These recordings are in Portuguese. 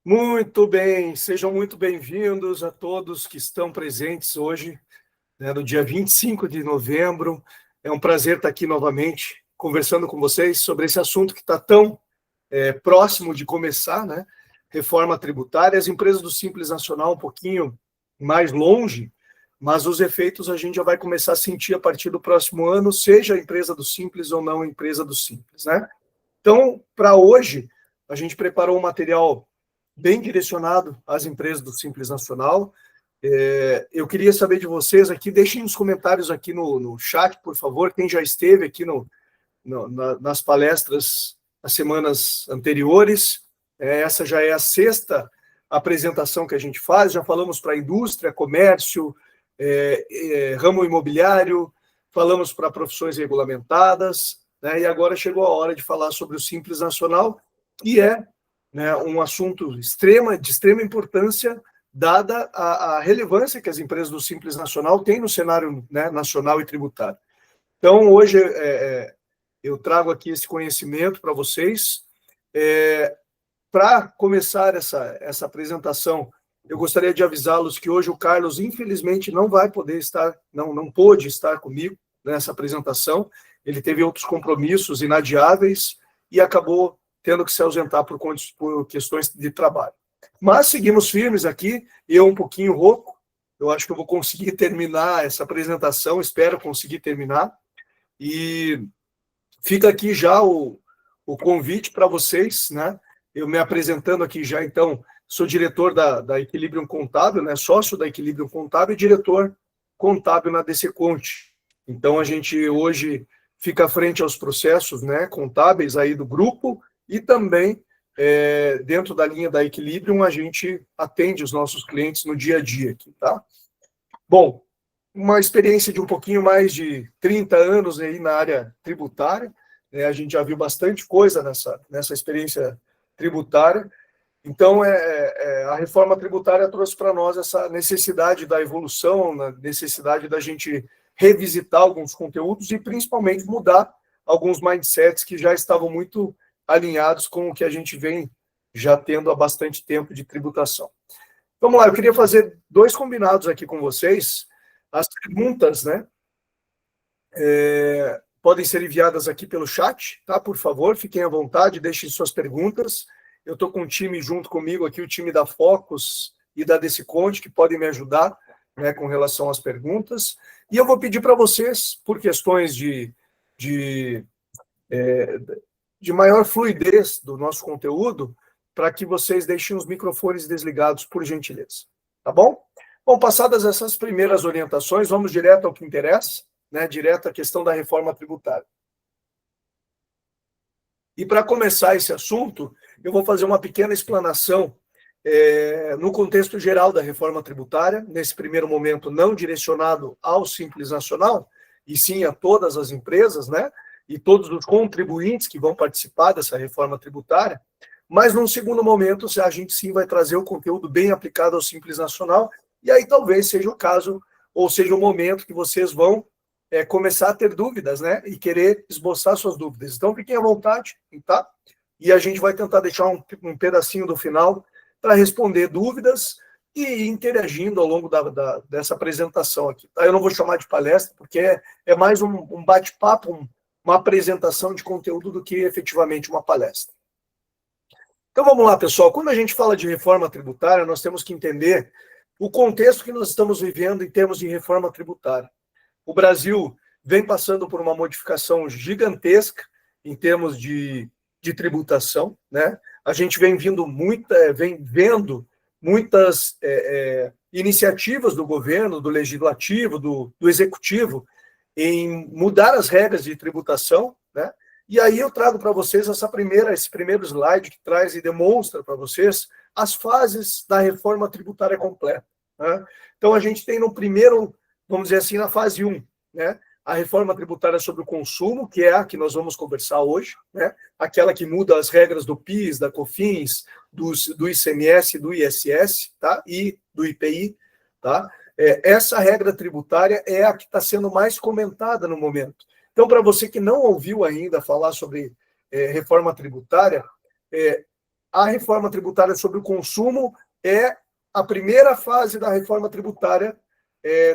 Muito bem, sejam muito bem-vindos a todos que estão presentes hoje, né, no dia 25 de novembro. É um prazer estar aqui novamente conversando com vocês sobre esse assunto que está tão próximo de começar, né? Reforma tributária. As empresas do Simples Nacional um pouquinho mais longe, mas os efeitos a gente já vai começar a sentir a partir do próximo ano, seja a empresa do Simples ou não a empresa do Simples, né? Então, para hoje, a gente preparou um material bem direcionado às empresas do Simples Nacional. Eu queria saber de vocês aqui, deixem os comentários aqui no chat, por favor, quem já esteve aqui nas palestras nas semanas anteriores. Essa já é a sexta apresentação que a gente faz, já falamos para a indústria, comércio, ramo imobiliário, falamos para profissões regulamentadas, né, e agora chegou a hora de falar sobre o Simples Nacional, que é, né, um assunto de extrema importância, dada a relevância que as empresas do Simples Nacional têm no cenário, né, nacional e tributário. Então, hoje, eu trago aqui esse conhecimento para vocês. Para começar essa apresentação, eu gostaria de avisá-los que hoje o Carlos, infelizmente, não vai poder estar, não pôde estar comigo nessa apresentação. Ele teve outros compromissos inadiáveis e acabou tendo que se ausentar por questões de trabalho. Mas seguimos firmes aqui, eu um pouquinho rouco, eu acho que eu vou conseguir terminar essa apresentação, espero conseguir terminar, e fica aqui já o convite para vocês, né? Eu me apresentando aqui já, então, sou diretor da Equilibrium Contábil, né? Sócio da Equilibrium Contábil e diretor contábil na DC Conte. Então, a gente hoje fica à frente aos processos, né, contábeis aí do grupo e também, dentro da linha da Equilibrium, a gente atende os nossos clientes no dia a dia aqui, tá? Bom, uma experiência de um pouquinho mais de 30 anos aí na área tributária, né? A gente já viu bastante coisa nessa experiência tributária. Então, a reforma tributária trouxe para nós essa necessidade da evolução, a necessidade da gente revisitar alguns conteúdos e, principalmente, mudar alguns mindsets que já estavam muito alinhados com o que a gente vem já tendo há bastante tempo de tributação. Vamos lá, eu queria fazer dois combinados aqui com vocês. As perguntas, né, podem ser enviadas aqui pelo chat, tá? Por favor, fiquem à vontade, deixem suas perguntas. Eu estou com um time junto comigo aqui, o time da Focus e da Deciconte, que podem me ajudar, né, com relação às perguntas. E eu vou pedir para vocês, por questões de maior fluidez do nosso conteúdo, para que vocês deixem os microfones desligados, por gentileza. Tá bom? Bom, passadas essas primeiras orientações, vamos direto ao que interessa, né, direto à questão da reforma tributária. E para começar esse assunto, eu vou fazer uma pequena explanação no contexto geral da reforma tributária, nesse primeiro momento não direcionado ao Simples Nacional, e sim a todas as empresas, né, e todos os contribuintes que vão participar dessa reforma tributária, mas num segundo momento a gente sim vai trazer o conteúdo bem aplicado ao Simples Nacional, e aí talvez seja o caso, ou seja o momento que vocês vão começar a ter dúvidas, né, e querer esboçar suas dúvidas. Então, fiquem à vontade, tá? E a gente vai tentar deixar um pedacinho do final para responder dúvidas e ir interagindo ao longo dessa apresentação aqui, tá? Eu não vou chamar de palestra, porque é mais um bate-papo, uma apresentação de conteúdo do que efetivamente uma palestra. Então, vamos lá, pessoal. Quando a gente fala de reforma tributária, nós temos que entender o contexto que nós estamos vivendo em termos de reforma tributária. O Brasil vem passando por uma modificação gigantesca em termos de tributação, né? A gente vem vendo muitas iniciativas do governo, do legislativo, do executivo, em mudar as regras de tributação, né? E aí eu trago para vocês esse primeiro slide que traz e demonstra para vocês as fases da reforma tributária completa, né? Então, a gente tem no primeiro, vamos dizer assim, na fase 1, né, a reforma tributária sobre o consumo, que é a que nós vamos conversar hoje, né, aquela que muda as regras do PIS, da COFINS, do ICMS, do ISS, tá, e do IPI, tá? Essa regra tributária é a que está sendo mais comentada no momento. Então, para você que não ouviu ainda falar sobre reforma tributária, a reforma tributária sobre o consumo é a primeira fase da reforma tributária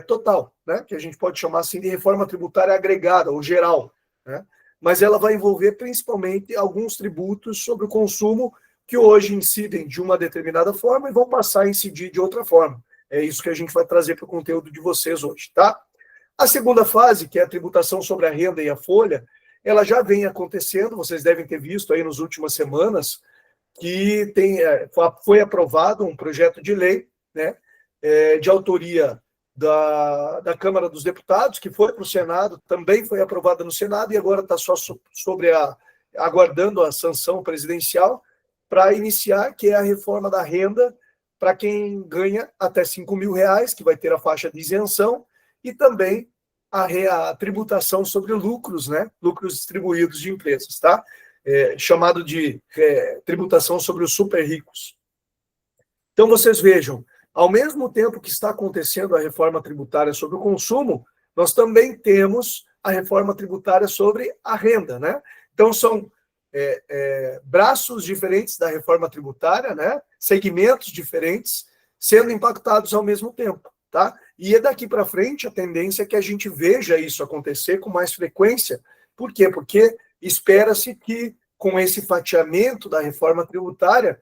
total, né? Que a gente pode chamar assim de reforma tributária agregada ou geral, né? Mas ela vai envolver principalmente alguns tributos sobre o consumo que hoje incidem de uma determinada forma e vão passar a incidir de outra forma. É isso que a gente vai trazer para o conteúdo de vocês hoje, tá? A segunda fase, que é a tributação sobre a renda e a folha, ela já vem acontecendo, vocês devem ter visto aí nas últimas semanas, que foi aprovado um projeto de lei, né, de autoria da Câmara dos Deputados, que foi para o Senado, também foi aprovada no Senado, e agora está só aguardando a sanção presidencial para iniciar, que é a reforma da renda para quem ganha até R$ 5.000, que vai ter a faixa de isenção, e também a tributação sobre lucros, né? Lucros distribuídos de empresas, tá? Chamado de tributação sobre os super ricos. Então, vocês vejam, ao mesmo tempo que está acontecendo a reforma tributária sobre o consumo, nós também temos a reforma tributária sobre a renda, né? Então, são braços diferentes da reforma tributária, né? Segmentos diferentes, sendo impactados ao mesmo tempo, tá? E daqui para frente a tendência é que a gente veja isso acontecer com mais frequência. Por quê? Porque espera-se que com esse fatiamento da reforma tributária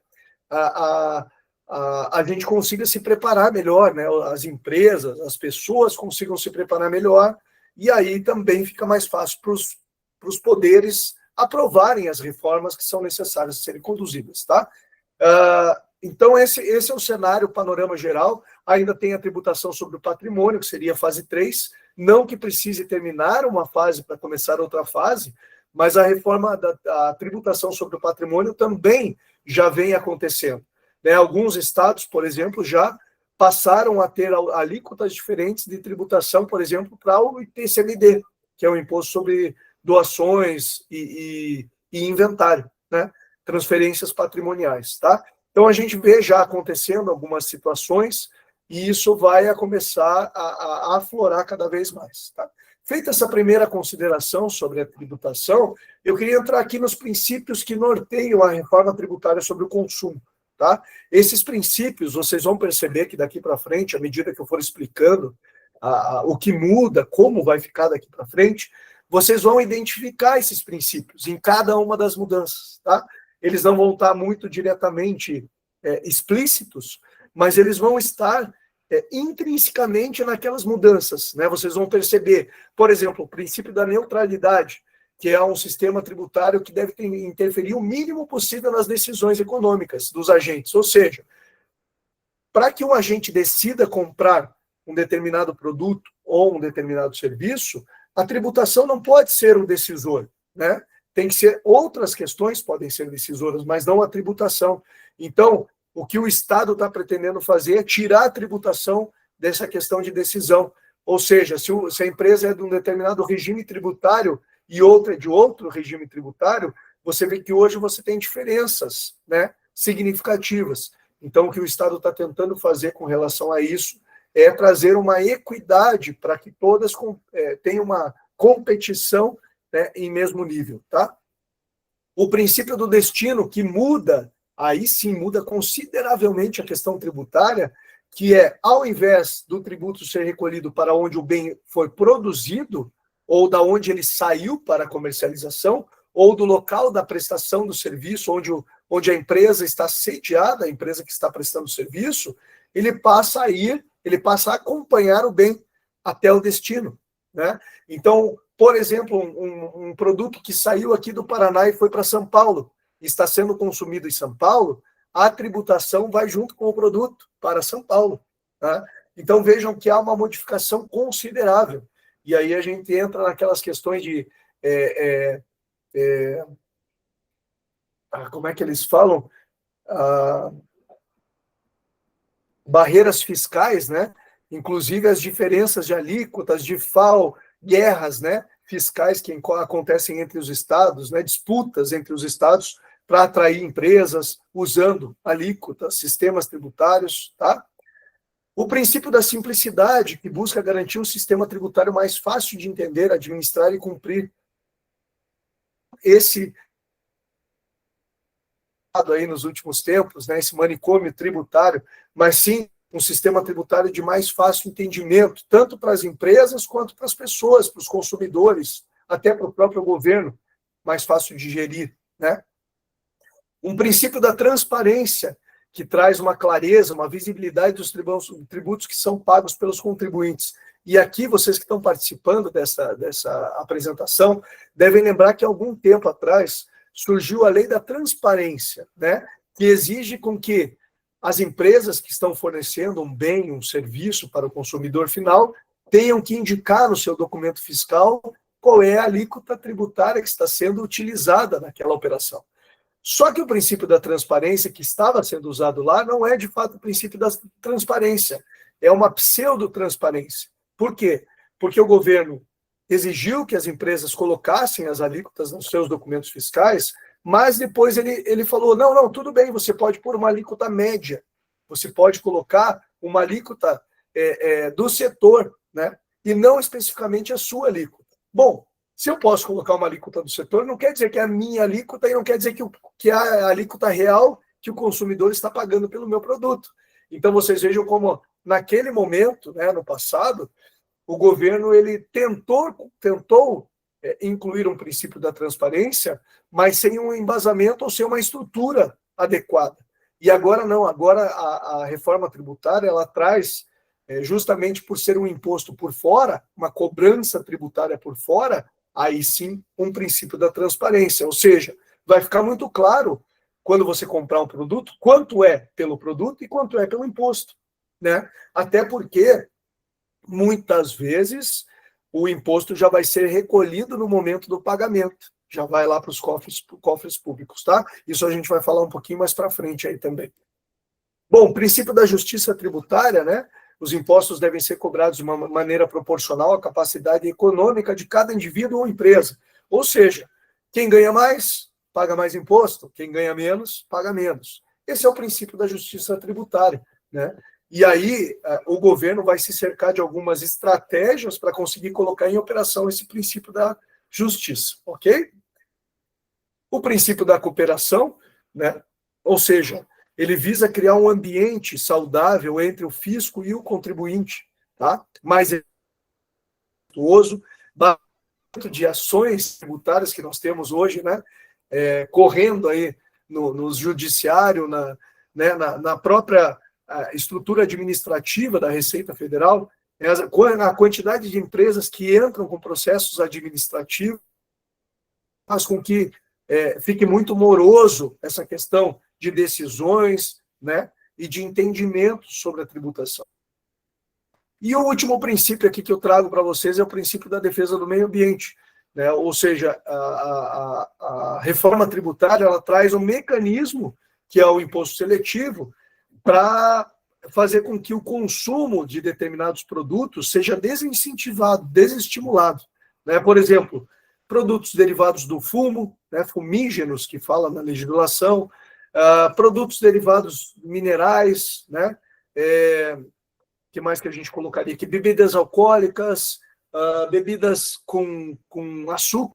a gente consiga se preparar melhor, né? As empresas, as pessoas consigam se preparar melhor, e aí também fica mais fácil para os poderes aprovarem as reformas que são necessárias serem conduzidas, tá? Então, esse é o cenário, o panorama geral. Ainda tem a tributação sobre o patrimônio, que seria a fase 3, não que precise terminar uma fase para começar outra fase, mas a reforma da tributação sobre o patrimônio também já vem acontecendo, né? Alguns estados, por exemplo, já passaram a ter alíquotas diferentes de tributação, por exemplo, para o ITCMD, que é o Imposto sobre Doações e inventário, né? Transferências patrimoniais, tá? Então, a gente vê já acontecendo algumas situações e isso vai começar a aflorar cada vez mais, tá? Feita essa primeira consideração sobre a tributação, eu queria entrar aqui nos princípios que norteiam a reforma tributária sobre o consumo, tá? Esses princípios, vocês vão perceber que daqui para frente, à medida que eu for explicando o que muda, como vai ficar daqui para frente, vocês vão identificar esses princípios em cada uma das mudanças, tá? Eles não vão estar muito diretamente explícitos, mas eles vão estar intrinsecamente naquelas mudanças, né? Vocês vão perceber, por exemplo, o princípio da neutralidade, que é um sistema tributário que deve interferir o mínimo possível nas decisões econômicas dos agentes. Ou seja, para que um agente decida comprar um determinado produto ou um determinado serviço, a tributação não pode ser o decisor, né? Tem que ser outras questões podem ser decisoras, mas não a tributação. Então, o que o Estado está pretendendo fazer é tirar a tributação dessa questão de decisão. Ou seja, se a empresa é de um determinado regime tributário e outra é de outro regime tributário, você vê que hoje você tem diferenças, né, significativas. Então, o que o Estado está tentando fazer com relação a isso é trazer uma equidade para que todas tenham uma competição, né, em mesmo nível, tá? O princípio do destino, que muda, aí sim muda consideravelmente a questão tributária, que é, ao invés do tributo ser recolhido para onde o bem foi produzido, ou da onde ele saiu para a comercialização, ou do local da prestação do serviço, onde a empresa está sediada, a empresa que está prestando o serviço, ele passa a acompanhar o bem até o destino, né? Então, por exemplo, um produto que saiu aqui do Paraná e foi para São Paulo, está sendo consumido em São Paulo, a tributação vai junto com o produto para São Paulo, tá? Então, vejam que há uma modificação considerável. E aí a gente entra naquelas questões de... como é que eles falam? Barreiras fiscais, né? Inclusive as diferenças de alíquotas, de FAO, guerras, né, fiscais que acontecem entre os estados, né, disputas entre os estados para atrair empresas usando alíquotas, sistemas tributários, tá? O princípio da simplicidade, que busca garantir um sistema tributário mais fácil de entender, administrar e cumprir. aí nos últimos tempos, né, esse manicômio tributário, mas sim um sistema tributário de mais fácil entendimento, tanto para as empresas quanto para as pessoas, para os consumidores, até para o próprio governo, mais fácil de gerir, né? Um princípio da transparência, que traz uma clareza, uma visibilidade dos tributos que são pagos pelos contribuintes. E aqui, vocês que estão participando dessa apresentação, devem lembrar que, há algum tempo atrás, surgiu a lei da transparência, né, que exige com que as empresas que estão fornecendo um bem, um serviço para o consumidor final, tenham que indicar no seu documento fiscal qual é a alíquota tributária que está sendo utilizada naquela operação. Só que o princípio da transparência que estava sendo usado lá não é, de fato, o princípio da transparência. É uma pseudo-transparência. Por quê? Porque o governo exigiu que as empresas colocassem as alíquotas nos seus documentos fiscais, mas depois ele falou, não, tudo bem, você pode pôr uma alíquota média, você pode colocar uma alíquota do setor, né? E não especificamente a sua alíquota. Bom, se eu posso colocar uma alíquota do setor, não quer dizer que é a minha alíquota e não quer dizer que é a alíquota real que o consumidor está pagando pelo meu produto. Então, vocês vejam como, naquele momento, né, no passado, o governo ele tentou incluir um princípio da transparência, mas sem um embasamento ou sem uma estrutura adequada. E agora não, agora a reforma tributária ela traz, justamente por ser um imposto por fora, uma cobrança tributária por fora, aí sim um princípio da transparência, ou seja, vai ficar muito claro quando você comprar um produto, quanto é pelo produto e quanto é pelo imposto, né? Até porque, muitas vezes, o imposto já vai ser recolhido no momento do pagamento, já vai lá para os cofres públicos, tá? Isso a gente vai falar um pouquinho mais para frente aí também. Bom, princípio da justiça tributária, né? Os impostos devem ser cobrados de uma maneira proporcional à capacidade econômica de cada indivíduo ou empresa. Ou seja, quem ganha mais, paga mais imposto, quem ganha menos, paga menos. Esse é o princípio da justiça tributária, né? E aí o governo vai se cercar de algumas estratégias para conseguir colocar em operação esse princípio da justiça, ok? O princípio da cooperação, né? Ou seja, ele visa criar um ambiente saudável entre o fisco e o contribuinte, tá? Mais virtuoso, de ações tributárias que nós temos hoje, né? Correndo aí no judiciário, na própria estrutura administrativa da Receita Federal, a quantidade de empresas que entram com processos administrativos faz com que fique muito moroso essa questão de decisões, né, e de entendimento sobre a tributação. E o último princípio aqui que eu trago para vocês é o princípio da defesa do meio ambiente, né? Ou seja, a reforma tributária ela traz um mecanismo, que é o imposto seletivo, para fazer com que o consumo de determinados produtos seja desincentivado, desestimulado, né? Por exemplo, produtos derivados do fumo, né, fumígenos, que fala na legislação, produtos derivados minerais, né? Que mais que a gente colocaria aqui? Bebidas alcoólicas, bebidas com açúcar,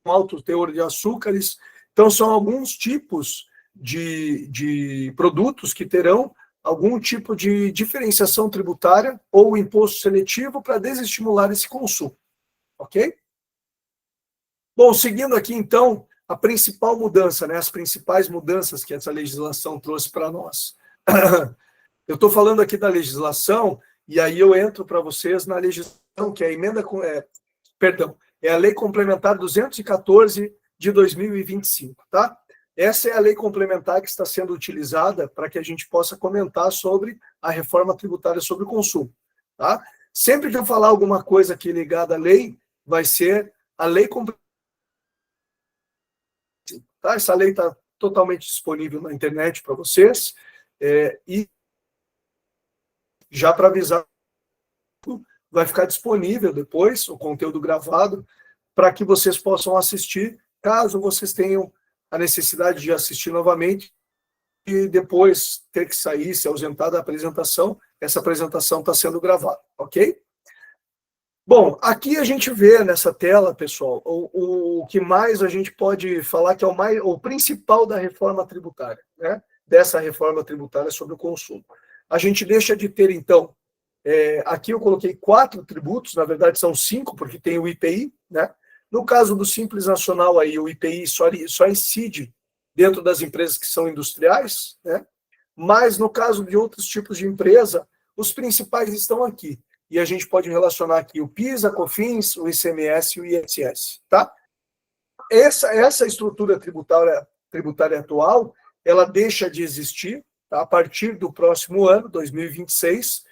com alto teor de açúcares. Então, são alguns tipos de produtos que terão algum tipo de diferenciação tributária ou imposto seletivo para desestimular esse consumo. Ok? Bom, seguindo aqui, então, a principal mudança, né, as principais mudanças que essa legislação trouxe para nós. Eu estou falando aqui da legislação, e aí eu entro para vocês na legislação, que é a emenda, é a Lei Complementar 214 de 2025, tá? Essa é a lei complementar que está sendo utilizada para que a gente possa comentar sobre a reforma tributária sobre o consumo, tá? Sempre que eu falar alguma coisa aqui ligada à lei, vai ser a lei complementar. Tá? Essa lei está totalmente disponível na internet para vocês, e já para avisar, vai ficar disponível depois o conteúdo gravado para que vocês possam assistir, caso vocês tenham a necessidade de assistir novamente e depois ter que sair, se ausentar da apresentação. Essa apresentação está sendo gravada, ok? Bom, aqui a gente vê nessa tela, pessoal, o que mais a gente pode falar que é o principal da reforma tributária, né? Dessa reforma tributária sobre o consumo. A gente deixa de ter, então, aqui eu coloquei 4 tributos, na verdade são 5, porque tem o IPI, né? No caso do Simples Nacional, aí, o IPI só incide dentro das empresas que são industriais, né? Mas no caso de outros tipos de empresa, os principais estão aqui. E a gente pode relacionar aqui o PIS, a COFINS, o ICMS e o ISS, tá? Essa estrutura tributária atual, ela deixa de existir, tá? A partir do próximo ano, 2026,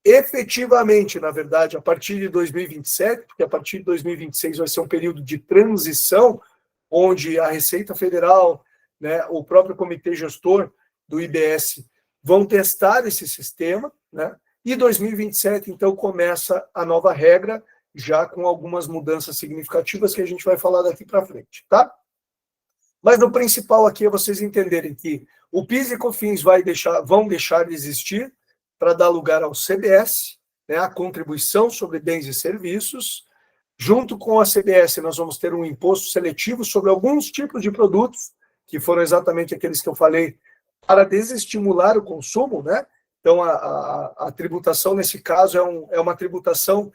efetivamente, na verdade, a partir de 2027, porque a partir de 2026 vai ser um período de transição, onde a Receita Federal, né, o próprio comitê gestor do IBS vão testar esse sistema, né? E 2027, então, começa a nova regra, já com algumas mudanças significativas que a gente vai falar daqui para frente, tá? Mas o principal aqui é vocês entenderem que o PIS e COFINS vão deixar de existir para dar lugar ao CBS, né, a contribuição sobre bens e serviços. Junto com a CBS, nós vamos ter um imposto seletivo sobre alguns tipos de produtos, que foram exatamente aqueles que eu falei, para desestimular o consumo, né? Então, a tributação, nesse caso, é uma tributação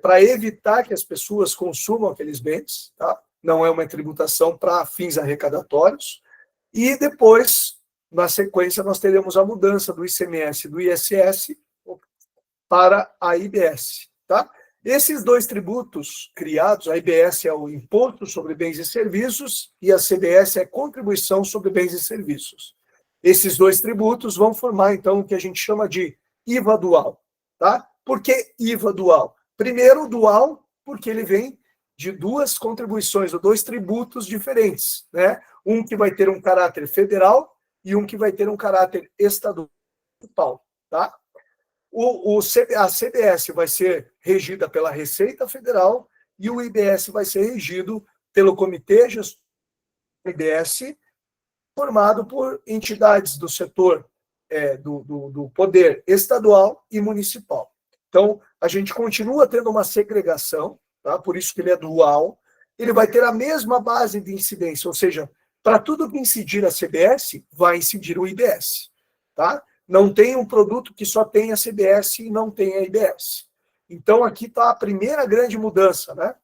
para evitar que as pessoas consumam aqueles bens, tá? Não é uma tributação para fins arrecadatórios. E depois, na sequência, nós teremos a mudança do ICMS e do ISS para a IBS, tá? Esses 2 tributos criados, a IBS é o Imposto sobre Bens e Serviços e a CBS é a Contribuição sobre Bens e Serviços. Esses 2 tributos vão formar, então, o que a gente chama de IVA dual, tá? Por que IVA dual? Primeiro, dual, porque ele vem de 2 contribuições, ou 2 tributos diferentes, né? Um que vai ter um caráter federal e um que vai ter um caráter estadual, tá? A CBS vai ser regida pela Receita Federal e o IBS vai ser regido pelo Comitê Gestor do IBS, formado por entidades do setor do poder estadual e municipal. Então, a gente continua tendo uma segregação, tá? Por isso que ele é dual. Ele vai ter a mesma base de incidência, ou seja, para tudo que incidir a CBS, vai incidir o IBS, tá? Não tem um produto que só tem a CBS e não tem a IBS. Então, aqui está a primeira grande mudança, né?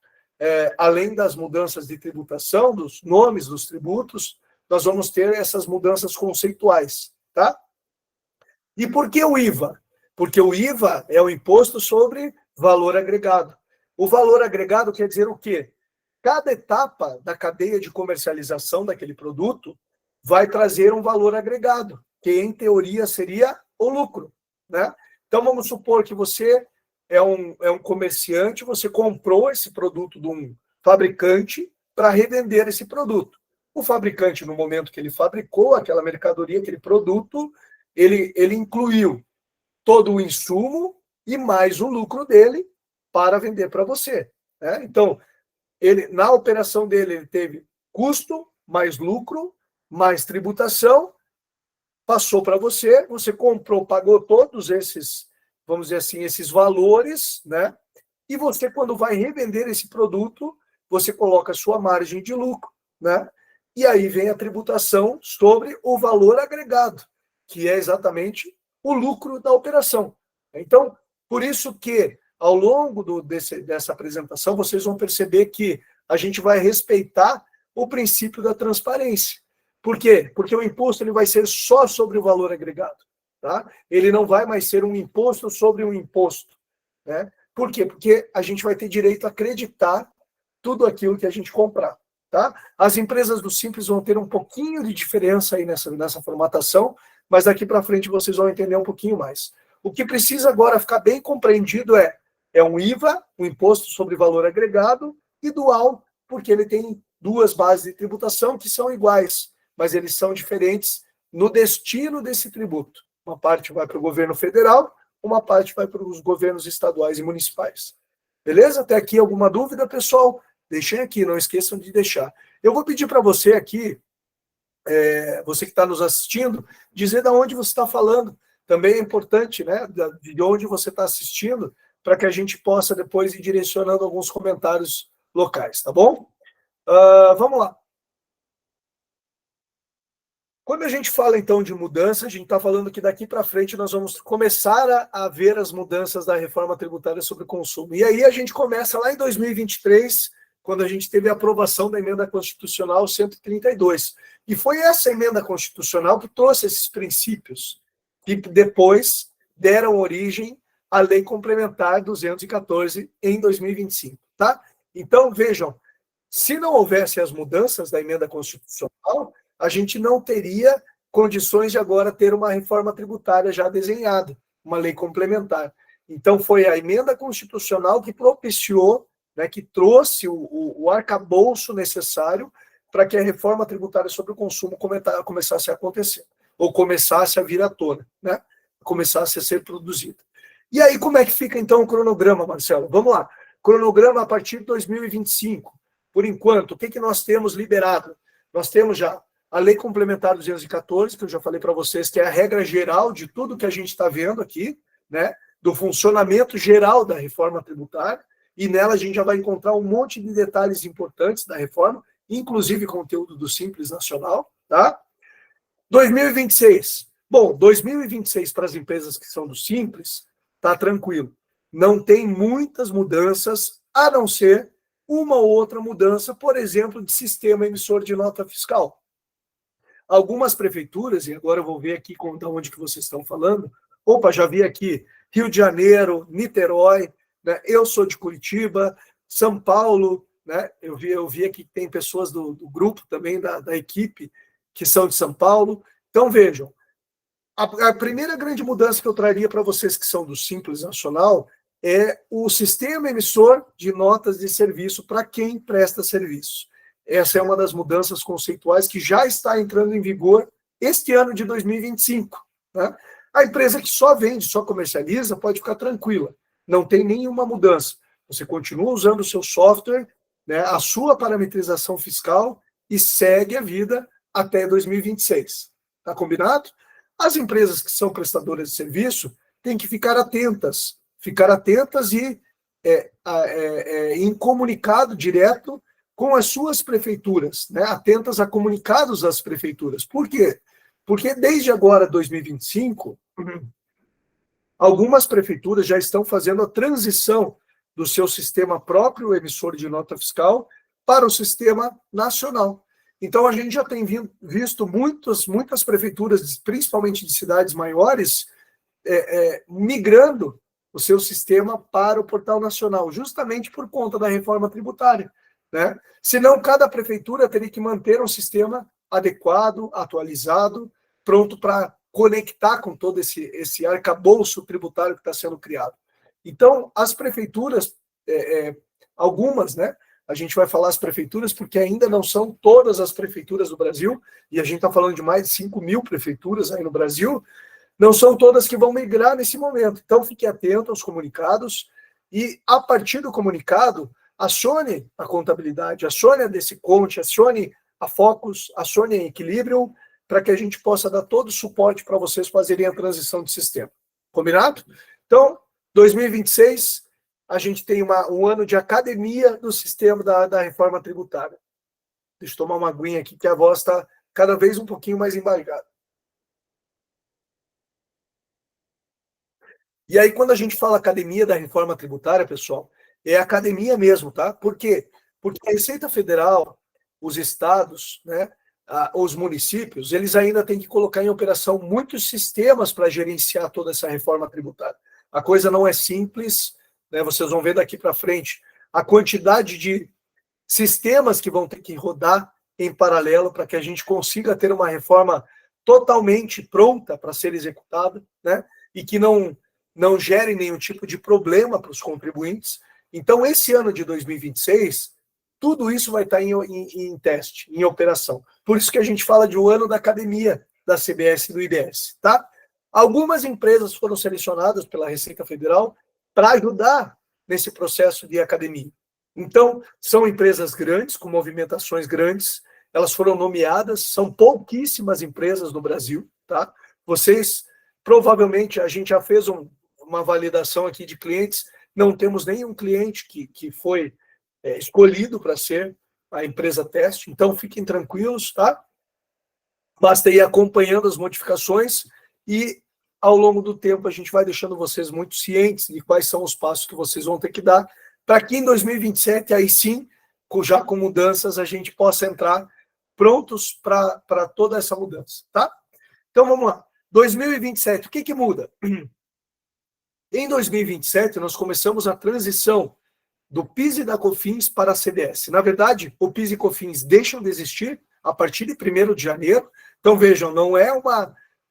Além das mudanças de tributação, dos nomes dos tributos, nós vamos ter essas mudanças conceituais, tá? E por que o IVA? Porque o IVA é o Imposto sobre Valor Agregado. O valor agregado quer dizer o quê? Cada etapa da cadeia de comercialização daquele produto vai trazer um valor agregado, que em teoria seria o lucro, né? Então vamos supor que você é um comerciante, você comprou esse produto de um fabricante para revender esse produto. O fabricante, no momento que ele fabricou aquela mercadoria, aquele produto, ele incluiu todo o insumo e mais o lucro dele para vender para você, né? Então, na operação dele, ele teve custo, mais lucro, mais tributação, passou para você, você comprou, pagou todos esses, vamos dizer assim, esses valores, né? E você, quando vai revender esse produto, você coloca a sua margem de lucro, né? E aí vem a tributação sobre o valor agregado, que é exatamente o lucro da operação. Então, por isso que, ao longo dessa apresentação, vocês vão perceber que a gente vai respeitar o princípio da transparência. Por quê? Porque o imposto ele vai ser só sobre o valor agregado, tá? Ele não vai mais ser um imposto sobre um imposto, né? Por quê? Porque a gente vai ter direito a acreditar tudo aquilo que a gente comprar, tá? As empresas do Simples vão ter um pouquinho de diferença aí nessa formatação, mas daqui para frente vocês vão entender um pouquinho mais. O que precisa agora ficar bem compreendido é um IVA, um Imposto sobre Valor Agregado, e dual, porque ele tem 2 bases de tributação que são iguais, mas eles são diferentes no destino desse tributo. Uma parte vai para o governo federal, uma parte vai para os governos estaduais e municipais. Beleza? Até aqui alguma dúvida, pessoal? Deixem aqui, não esqueçam de deixar. Eu vou pedir para você aqui, você que está nos assistindo, dizer de onde você está falando. Também é importante, né? De onde você está assistindo, para que a gente possa depois ir direcionando alguns comentários locais, tá bom? Vamos lá. Quando a gente fala, então, de mudança, a gente está falando que daqui para frente nós vamos começar a ver as mudanças da reforma tributária sobre o consumo. E aí a gente começa lá em 2023, quando a gente teve a aprovação da emenda constitucional 132. E foi essa emenda constitucional que trouxe esses princípios, que depois deram origem à Lei Complementar 214 em 2025. Tá? Então, vejam, se não houvesse as mudanças da emenda constitucional, a gente não teria condições de agora ter uma reforma tributária já desenhada, uma lei complementar. Então, foi a emenda constitucional que propiciou, né, que trouxe o arcabouço necessário para que a reforma tributária sobre o consumo começasse a acontecer, ou começasse a vir à tona, né, começasse a ser produzida. E aí, como é que fica, então, o cronograma, Marcelo? Vamos lá. Cronograma a partir de 2025. Por enquanto, o que nós temos liberado? Nós temos já a Lei Complementar 214, que eu já falei para vocês, que é a regra geral de tudo que a gente está vendo aqui, né, do funcionamento geral da reforma tributária, e nela a gente já vai encontrar um monte de detalhes importantes da reforma, inclusive conteúdo do Simples Nacional, tá? 2026. Bom, 2026 para as empresas que são do Simples, tá tranquilo. Não tem muitas mudanças, a não ser uma ou outra mudança, por exemplo, de sistema emissor de nota fiscal. Algumas prefeituras, e agora eu vou ver aqui de onde que vocês estão falando. Opa, já vi aqui Rio de Janeiro, Niterói, né? Eu sou de Curitiba, São Paulo, né? Eu vi aqui que tem pessoas do grupo também, da equipe, que são de São Paulo. Então, vejam, a primeira grande mudança que eu traria para vocês que são do Simples Nacional é o sistema emissor de notas de serviço para quem presta serviço. Essa é uma das mudanças conceituais que já está entrando em vigor este ano de 2025. Né? A empresa que só vende, só comercializa, pode ficar tranquila. Não tem nenhuma mudança. Você continua usando o seu software, né, a sua parametrização fiscal e segue a vida até 2026. Tá combinado? As empresas que são prestadoras de serviço têm que ficar atentas e em comunicado direto com as suas prefeituras, né? Atentas a comunicados das prefeituras. Por quê? Porque desde agora, 2025, algumas prefeituras já estão fazendo a transição do seu sistema próprio emissor de nota fiscal para o sistema nacional. Então, a gente já tem visto muitas prefeituras, principalmente de cidades maiores, migrando o seu sistema para o portal nacional, justamente por conta da reforma tributária. Né? Senão, cada prefeitura teria que manter um sistema adequado, atualizado, pronto para conectar com todo esse arcabouço tributário que está sendo criado. Então, as prefeituras, algumas, né? A gente vai falar as prefeituras porque ainda não são todas as prefeituras do Brasil, e a gente está falando de mais de 5.000 prefeituras aí no Brasil, não são todas que vão migrar nesse momento. Então, fique atento aos comunicados e, a partir do comunicado, acione a contabilidade, acione a Desconte, acione a Focus, acione a Equilibrium, para que a gente possa dar todo o suporte para vocês fazerem a transição de sistema. Combinado? Então, 2026, a gente tem um ano de academia do sistema da reforma tributária. Deixa eu tomar uma aguinha aqui, que a voz está cada vez um pouquinho mais embargada. E aí, quando a gente fala academia da reforma tributária, pessoal, é academia mesmo, tá? Por quê? Porque a Receita Federal, os estados, né, os municípios, eles ainda têm que colocar em operação muitos sistemas para gerenciar toda essa reforma tributária. A coisa não é simples, né? Vocês vão ver daqui para frente a quantidade de sistemas que vão ter que rodar em paralelo para que a gente consiga ter uma reforma totalmente pronta para ser executada, né? E que não gere nenhum tipo de problema para os contribuintes. Então, esse ano de 2026, tudo isso vai estar em teste, em operação. Por isso que a gente fala de um ano da academia da CBS e do IBS, tá? Algumas empresas foram selecionadas pela Receita Federal para ajudar nesse processo de academia. Então, são empresas grandes, com movimentações grandes, elas foram nomeadas, são pouquíssimas empresas no Brasil, tá? Vocês, provavelmente, a gente já fez uma validação aqui de clientes não temos nenhum cliente que foi escolhido para ser a empresa teste, então fiquem tranquilos, tá? Basta ir acompanhando as modificações e, ao longo do tempo, a gente vai deixando vocês muito cientes de quais são os passos que vocês vão ter que dar, para que em 2027, aí sim, já com mudanças, a gente possa entrar prontos para toda essa mudança, tá? Então, vamos lá. 2027, o que muda? Em 2027, nós começamos a transição do PIS e da COFINS para a CDS. Na verdade, o PIS e COFINS deixam de existir a partir de 1º de janeiro. Então, vejam, não é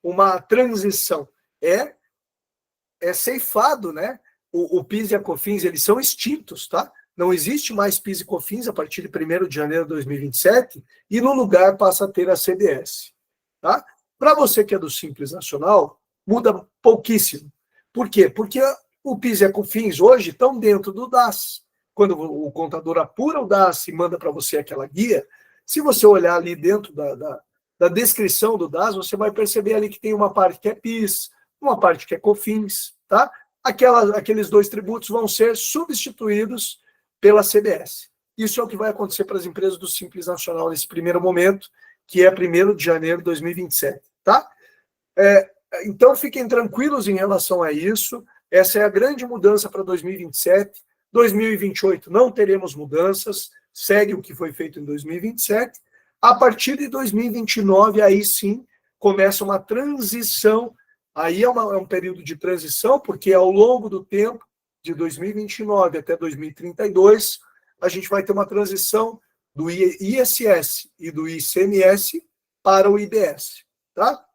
uma transição, é ceifado, né? O PIS e a COFINS, eles são extintos, tá? Não existe mais PIS e COFINS a partir de 1º de janeiro de 2027 e no lugar passa a ter a CDS, tá? Para você que é do Simples Nacional, muda pouquíssimo. Por quê? Porque o PIS e a COFINS hoje estão dentro do DAS. Quando o contador apura o DAS e manda para você aquela guia, se você olhar ali dentro da descrição do DAS, você vai perceber ali que tem uma parte que é PIS, uma parte que é COFINS, tá? Aqueles 2 tributos vão ser substituídos pela CDS. Isso é o que vai acontecer para as empresas do Simples Nacional nesse primeiro momento, que é 1º de janeiro de 2027, tá? Então, fiquem tranquilos em relação a isso. Essa é a grande mudança para 2027. 2028 não teremos mudanças, segue o que foi feito em 2027. A partir de 2029, aí sim, começa uma transição. Aí é um período de transição, porque ao longo do tempo, de 2029 até 2032, a gente vai ter uma transição do ISS e do ICMS para o IBS, tá?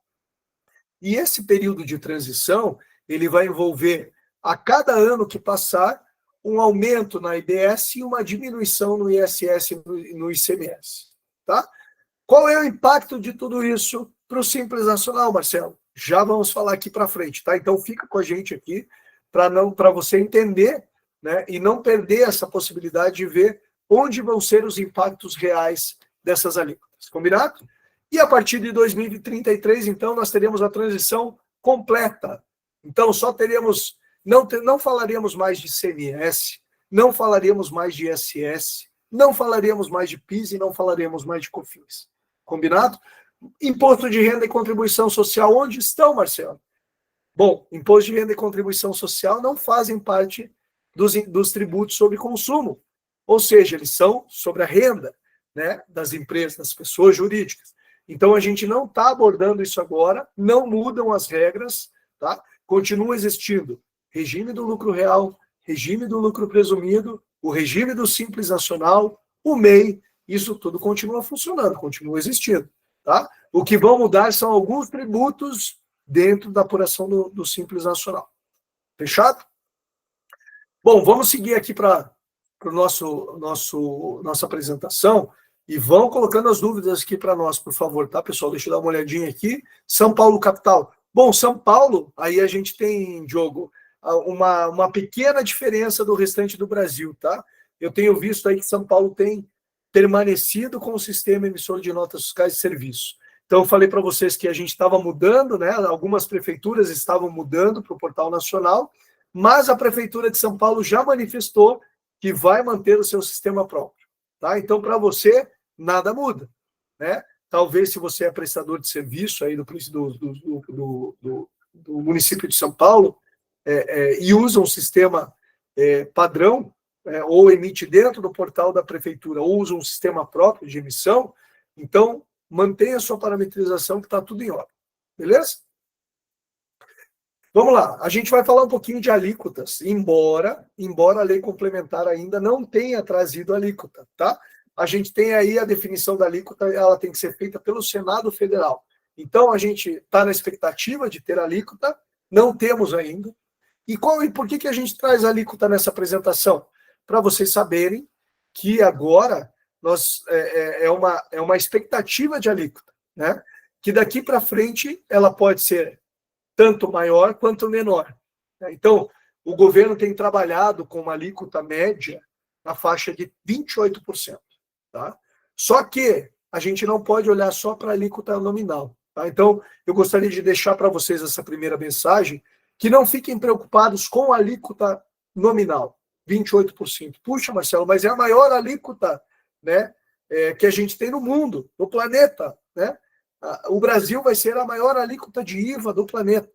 E esse período de transição, ele vai envolver, a cada ano que passar, um aumento na IBS e uma diminuição no ISS e no ICMS, tá? Qual é o impacto de tudo isso para o Simples Nacional, Marcelo? Já vamos falar aqui para frente, tá? Então fica com a gente aqui para você entender, né, e não perder essa possibilidade de ver onde vão ser os impactos reais dessas alíquotas. Combinado? E a partir de 2033, então, nós teremos a transição completa. Então, só teremos, não falaríamos mais de CMS, não falaríamos mais de ISS, não falaríamos mais de PIS e não falaremos mais de COFINS. Combinado? Imposto de renda e contribuição social, onde estão, Marcelo? Bom, imposto de renda e contribuição social não fazem parte dos tributos sobre consumo, ou seja, eles são sobre a renda, né, das empresas, das pessoas jurídicas. Então, a gente não está abordando isso agora, não mudam as regras, tá? Continua existindo regime do lucro real, regime do lucro presumido, o regime do Simples Nacional, o MEI, isso tudo continua funcionando, continua existindo, tá? O que vão mudar são alguns tributos dentro da apuração do Simples Nacional. Fechado? Bom, vamos seguir aqui para nossa apresentação e vão colocando as dúvidas aqui para nós, por favor, tá, pessoal? Deixa eu dar uma olhadinha aqui. São Paulo, capital. Bom, São Paulo, aí a gente tem, Diogo, uma pequena diferença do restante do Brasil, tá? Eu tenho visto aí que São Paulo tem permanecido com o sistema emissor de notas fiscais de serviço. Então, eu falei para vocês que a gente estava mudando, né? Algumas prefeituras estavam mudando para o Portal Nacional, mas a Prefeitura de São Paulo já manifestou que vai manter o seu sistema próprio, tá? Então, para você, nada muda, né? Talvez, se você é prestador de serviço aí do município de São Paulo e usa um sistema padrão, ou emite dentro do portal da Prefeitura, ou usa um sistema próprio de emissão, então, mantenha a sua parametrização que está tudo em ordem, beleza? Vamos lá, a gente vai falar um pouquinho de alíquotas, embora a lei complementar ainda não tenha trazido alíquota, tá? A gente tem aí a definição da alíquota, ela tem que ser feita pelo Senado Federal. Então, a gente está na expectativa de ter alíquota, não temos ainda. E por que a gente traz alíquota nessa apresentação? Para vocês saberem que agora é uma expectativa de alíquota, né? Que daqui para frente ela pode ser tanto maior quanto menor. Então, o governo tem trabalhado com uma alíquota média na faixa de 28%. Tá? Só que a gente não pode olhar só para a alíquota nominal. Tá? Então, eu gostaria de deixar para vocês essa primeira mensagem, que não fiquem preocupados com a alíquota nominal, 28%. Puxa, Marcelo, mas é a maior alíquota, né, que a gente tem no mundo, no planeta, né? O Brasil vai ser a maior alíquota de IVA do planeta.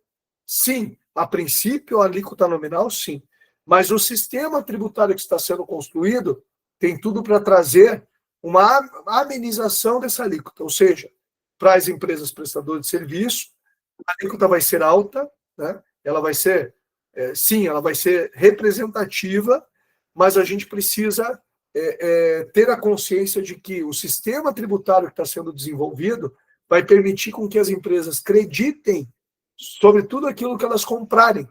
Sim, a princípio, a alíquota nominal, sim. Mas o sistema tributário que está sendo construído tem tudo para trazer uma amenização dessa alíquota, ou seja, para as empresas prestadoras de serviço, a alíquota vai ser alta, né? Ela vai ser, sim, ela vai ser representativa, mas a gente precisa ter a consciência de que o sistema tributário que está sendo desenvolvido vai permitir com que as empresas acreditem sobre tudo aquilo que elas comprarem,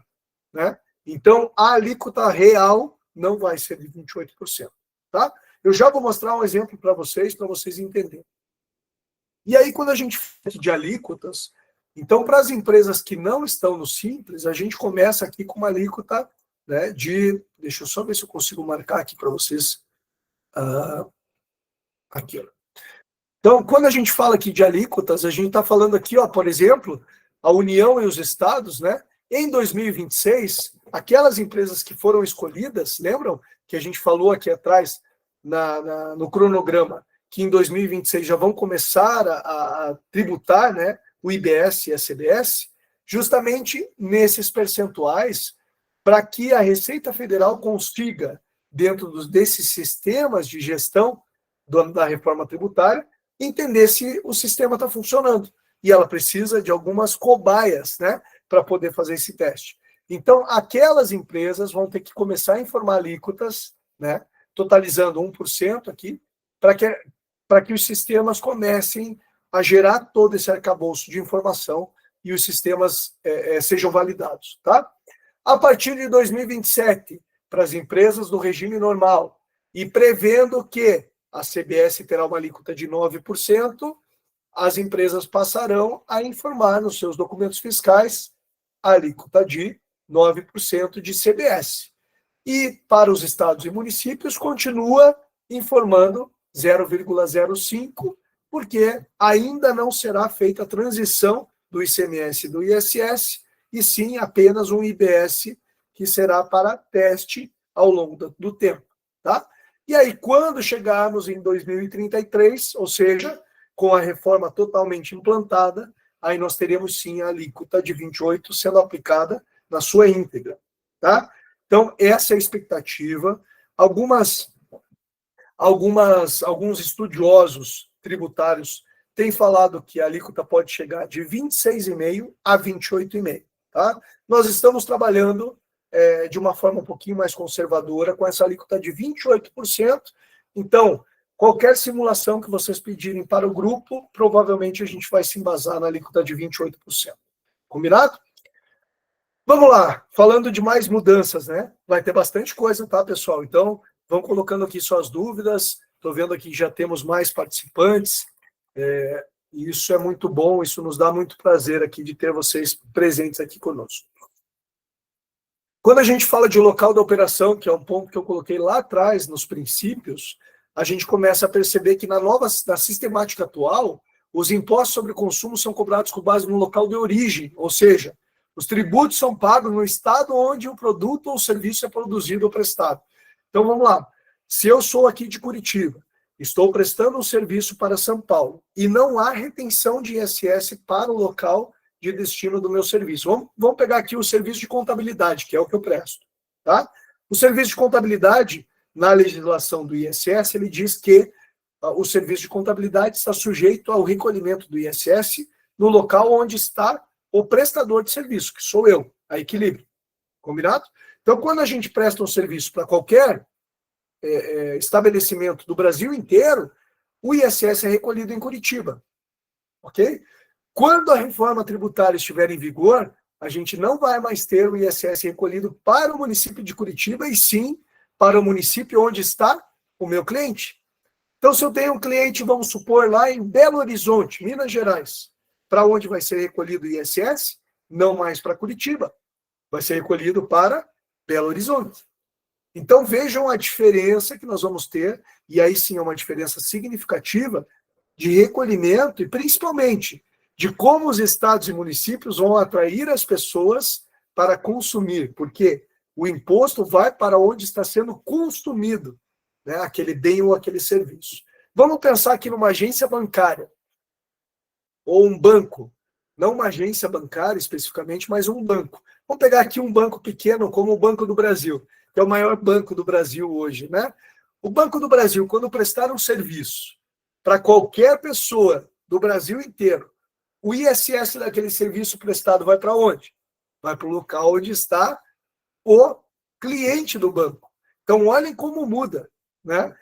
né? Então, a alíquota real não vai ser de 28%, tá? Eu já vou mostrar um exemplo para vocês entenderem. E aí, quando a gente fala de alíquotas, então, para as empresas que não estão no Simples, a gente começa aqui com uma alíquota, né, deixa eu só ver se eu consigo marcar aqui para vocês. Aqui, ó. Então, quando a gente fala aqui de alíquotas, a gente está falando aqui, ó, por exemplo, a União e os estados, né? Em 2026, aquelas empresas que foram escolhidas, lembram que a gente falou aqui atrás no cronograma, que em 2026 já vão começar a tributar, né, o IBS e a CBS, justamente nesses percentuais, para que a Receita Federal consiga, dentro desses sistemas de gestão da reforma tributária, entender se o sistema está funcionando. E ela precisa de algumas cobaias, né, para poder fazer esse teste. Então, aquelas empresas vão ter que começar a informar alíquotas, né, totalizando 1% aqui, para que os sistemas comecem a gerar todo esse arcabouço de informação e os sistemas sejam validados. Tá? A partir de 2027, para as empresas do regime normal, e prevendo que a CBS terá uma alíquota de 9%, as empresas passarão a informar nos seus documentos fiscais a alíquota de 9% de CBS. E para os estados e municípios, continua informando 0,05%, porque ainda não será feita a transição do ICMS e do ISS, e sim apenas um IBS que será para teste ao longo do tempo. Tá? E aí, quando chegarmos em 2033, ou seja, com a reforma totalmente implantada, aí nós teremos sim a alíquota de 28% sendo aplicada na sua íntegra. Tá? Então, essa é a expectativa. Alguns estudiosos tributários têm falado que a alíquota pode chegar de 26,5% a 28,5%. Tá? Nós estamos trabalhando de uma forma um pouquinho mais conservadora, com essa alíquota de 28%. Então, qualquer simulação que vocês pedirem para o grupo, provavelmente a gente vai se embasar na alíquota de 28%. Combinado? Vamos lá, falando de mais mudanças, né? Vai ter bastante coisa, tá, pessoal? Então, vão colocando aqui suas dúvidas. Estou vendo aqui que já temos mais participantes. E isso é muito bom, isso nos dá muito prazer aqui de ter vocês presentes aqui conosco. Quando a gente fala de local da operação, que é um ponto que eu coloquei lá atrás, nos princípios, a gente começa a perceber que na sistemática atual, os impostos sobre consumo são cobrados com base no local de origem, ou seja, os tributos são pagos no estado onde o produto ou serviço é produzido ou prestado. Então, vamos lá. Se eu sou aqui de Curitiba, estou prestando um serviço para São Paulo e não há retenção de ISS para o local de destino do meu serviço. Vamos pegar aqui o serviço de contabilidade, que é o que eu presto. Tá? O serviço de contabilidade, na legislação do ISS, ele diz que o serviço de contabilidade está sujeito ao recolhimento do ISS no local onde está o prestador de serviço, que sou eu, a Equilíbrio. Combinado? Então, quando a gente presta um serviço para qualquer estabelecimento do Brasil inteiro, o ISS é recolhido em Curitiba. Ok? Quando a reforma tributária estiver em vigor, a gente não vai mais ter o ISS recolhido para o município de Curitiba, e sim para o município onde está o meu cliente. Então, se eu tenho um cliente, vamos supor, lá em Belo Horizonte, Minas Gerais, para onde vai ser recolhido o ISS? Não mais para Curitiba, vai ser recolhido para Belo Horizonte. Então, vejam a diferença que nós vamos ter, e aí sim é uma diferença significativa de recolhimento e, principalmente, de como os estados e municípios vão atrair as pessoas para consumir, porque O imposto vai para onde está sendo consumido, né, aquele bem ou aquele serviço. Vamos pensar aqui numa agência bancária ou um banco, não uma agência bancária especificamente, mas um banco. Vamos pegar aqui um banco pequeno como o Banco do Brasil, que é o maior banco do Brasil hoje, né? O Banco do Brasil, quando prestar um serviço para qualquer pessoa do Brasil inteiro, o ISS daquele serviço prestado vai para onde? Vai para o local onde está o cliente do banco. Então, olhem como muda, né?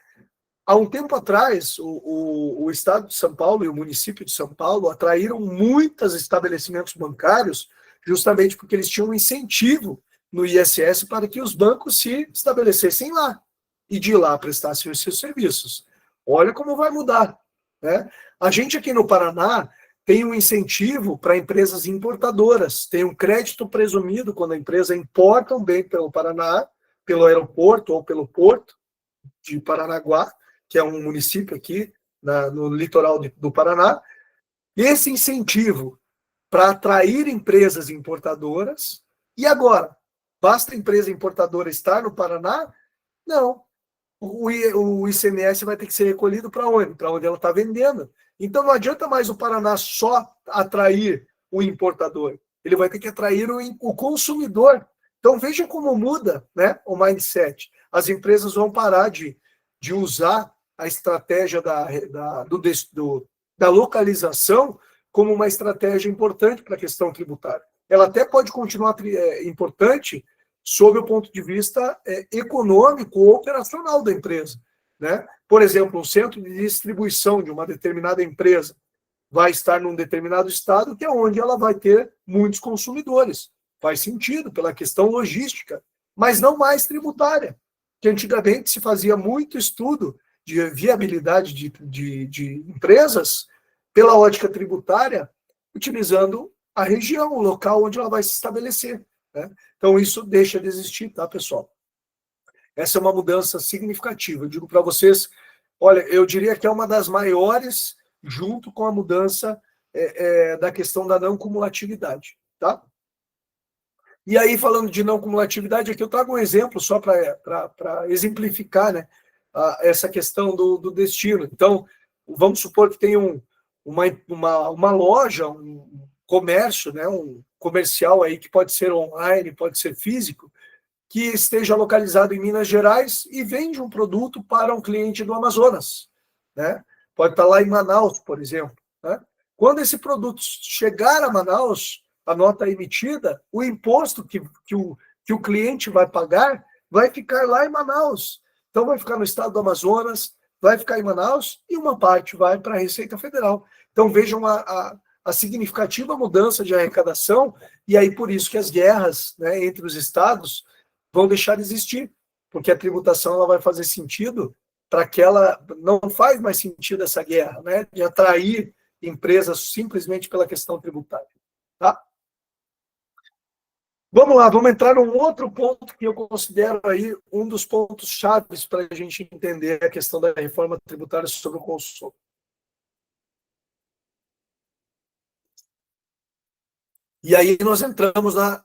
Há um tempo atrás, o Estado de São Paulo e o município de São Paulo atraíram muitos estabelecimentos bancários justamente porque eles tinham um incentivo no ISS para que os bancos se estabelecessem lá e de lá prestassem os seus serviços. Olha como vai mudar, né? A gente aqui no Paraná tem um incentivo para empresas importadoras, tem um crédito presumido quando a empresa importa um bem pelo Paraná, pelo aeroporto ou pelo porto de Paranaguá, que é um município aqui no litoral do Paraná. E esse incentivo para atrair empresas importadoras. E agora, basta a empresa importadora estar no Paraná? Não. O ICMS vai ter que ser recolhido para onde? Para onde ela está vendendo. Então não adianta mais o Paraná só atrair o importador. Ele vai ter que atrair o consumidor. Então veja como muda, né, o mindset. As empresas vão parar de usar a estratégia da localização como uma estratégia importante para a questão tributária. Ela até pode continuar importante sob o ponto de vista econômico ou operacional da empresa, né? Por exemplo, um centro de distribuição de uma determinada empresa vai estar num determinado estado, que é onde ela vai ter muitos consumidores. Faz sentido pela questão logística, mas não mais tributária, que antigamente se fazia muito estudo de viabilidade de empresas pela ótica tributária, utilizando a região, o local onde ela vai se estabelecer, né? Então, isso deixa de existir, tá, pessoal? Essa é uma mudança significativa. Eu digo para vocês, olha, eu diria que é uma das maiores, junto com a mudança da questão da não cumulatividade, tá? E aí, falando de não cumulatividade, aqui eu trago um exemplo só para exemplificar, né, essa questão do destino. Então, vamos supor que tem uma loja, um comércio, né, um comercial aí que pode ser online, pode ser físico, que esteja localizado em Minas Gerais e vende um produto para um cliente do Amazonas, né? Pode estar lá em Manaus, por exemplo, né? Quando esse produto chegar a Manaus, a nota emitida, o imposto que o cliente vai pagar vai ficar lá em Manaus. Então, vai ficar no estado do Amazonas, vai ficar em Manaus e uma parte vai para a Receita Federal. Então, vejam a significativa mudança de arrecadação, e aí por isso que as guerras, né, entre os estados vão deixar de existir, porque a tributação ela vai fazer sentido para que ela não faz mais sentido essa guerra, né, de atrair empresas simplesmente pela questão tributária, tá? Vamos lá, vamos entrar num outro ponto que eu considero aí um dos pontos chaves para a gente entender a questão da reforma tributária sobre o consumo. E aí nós entramos na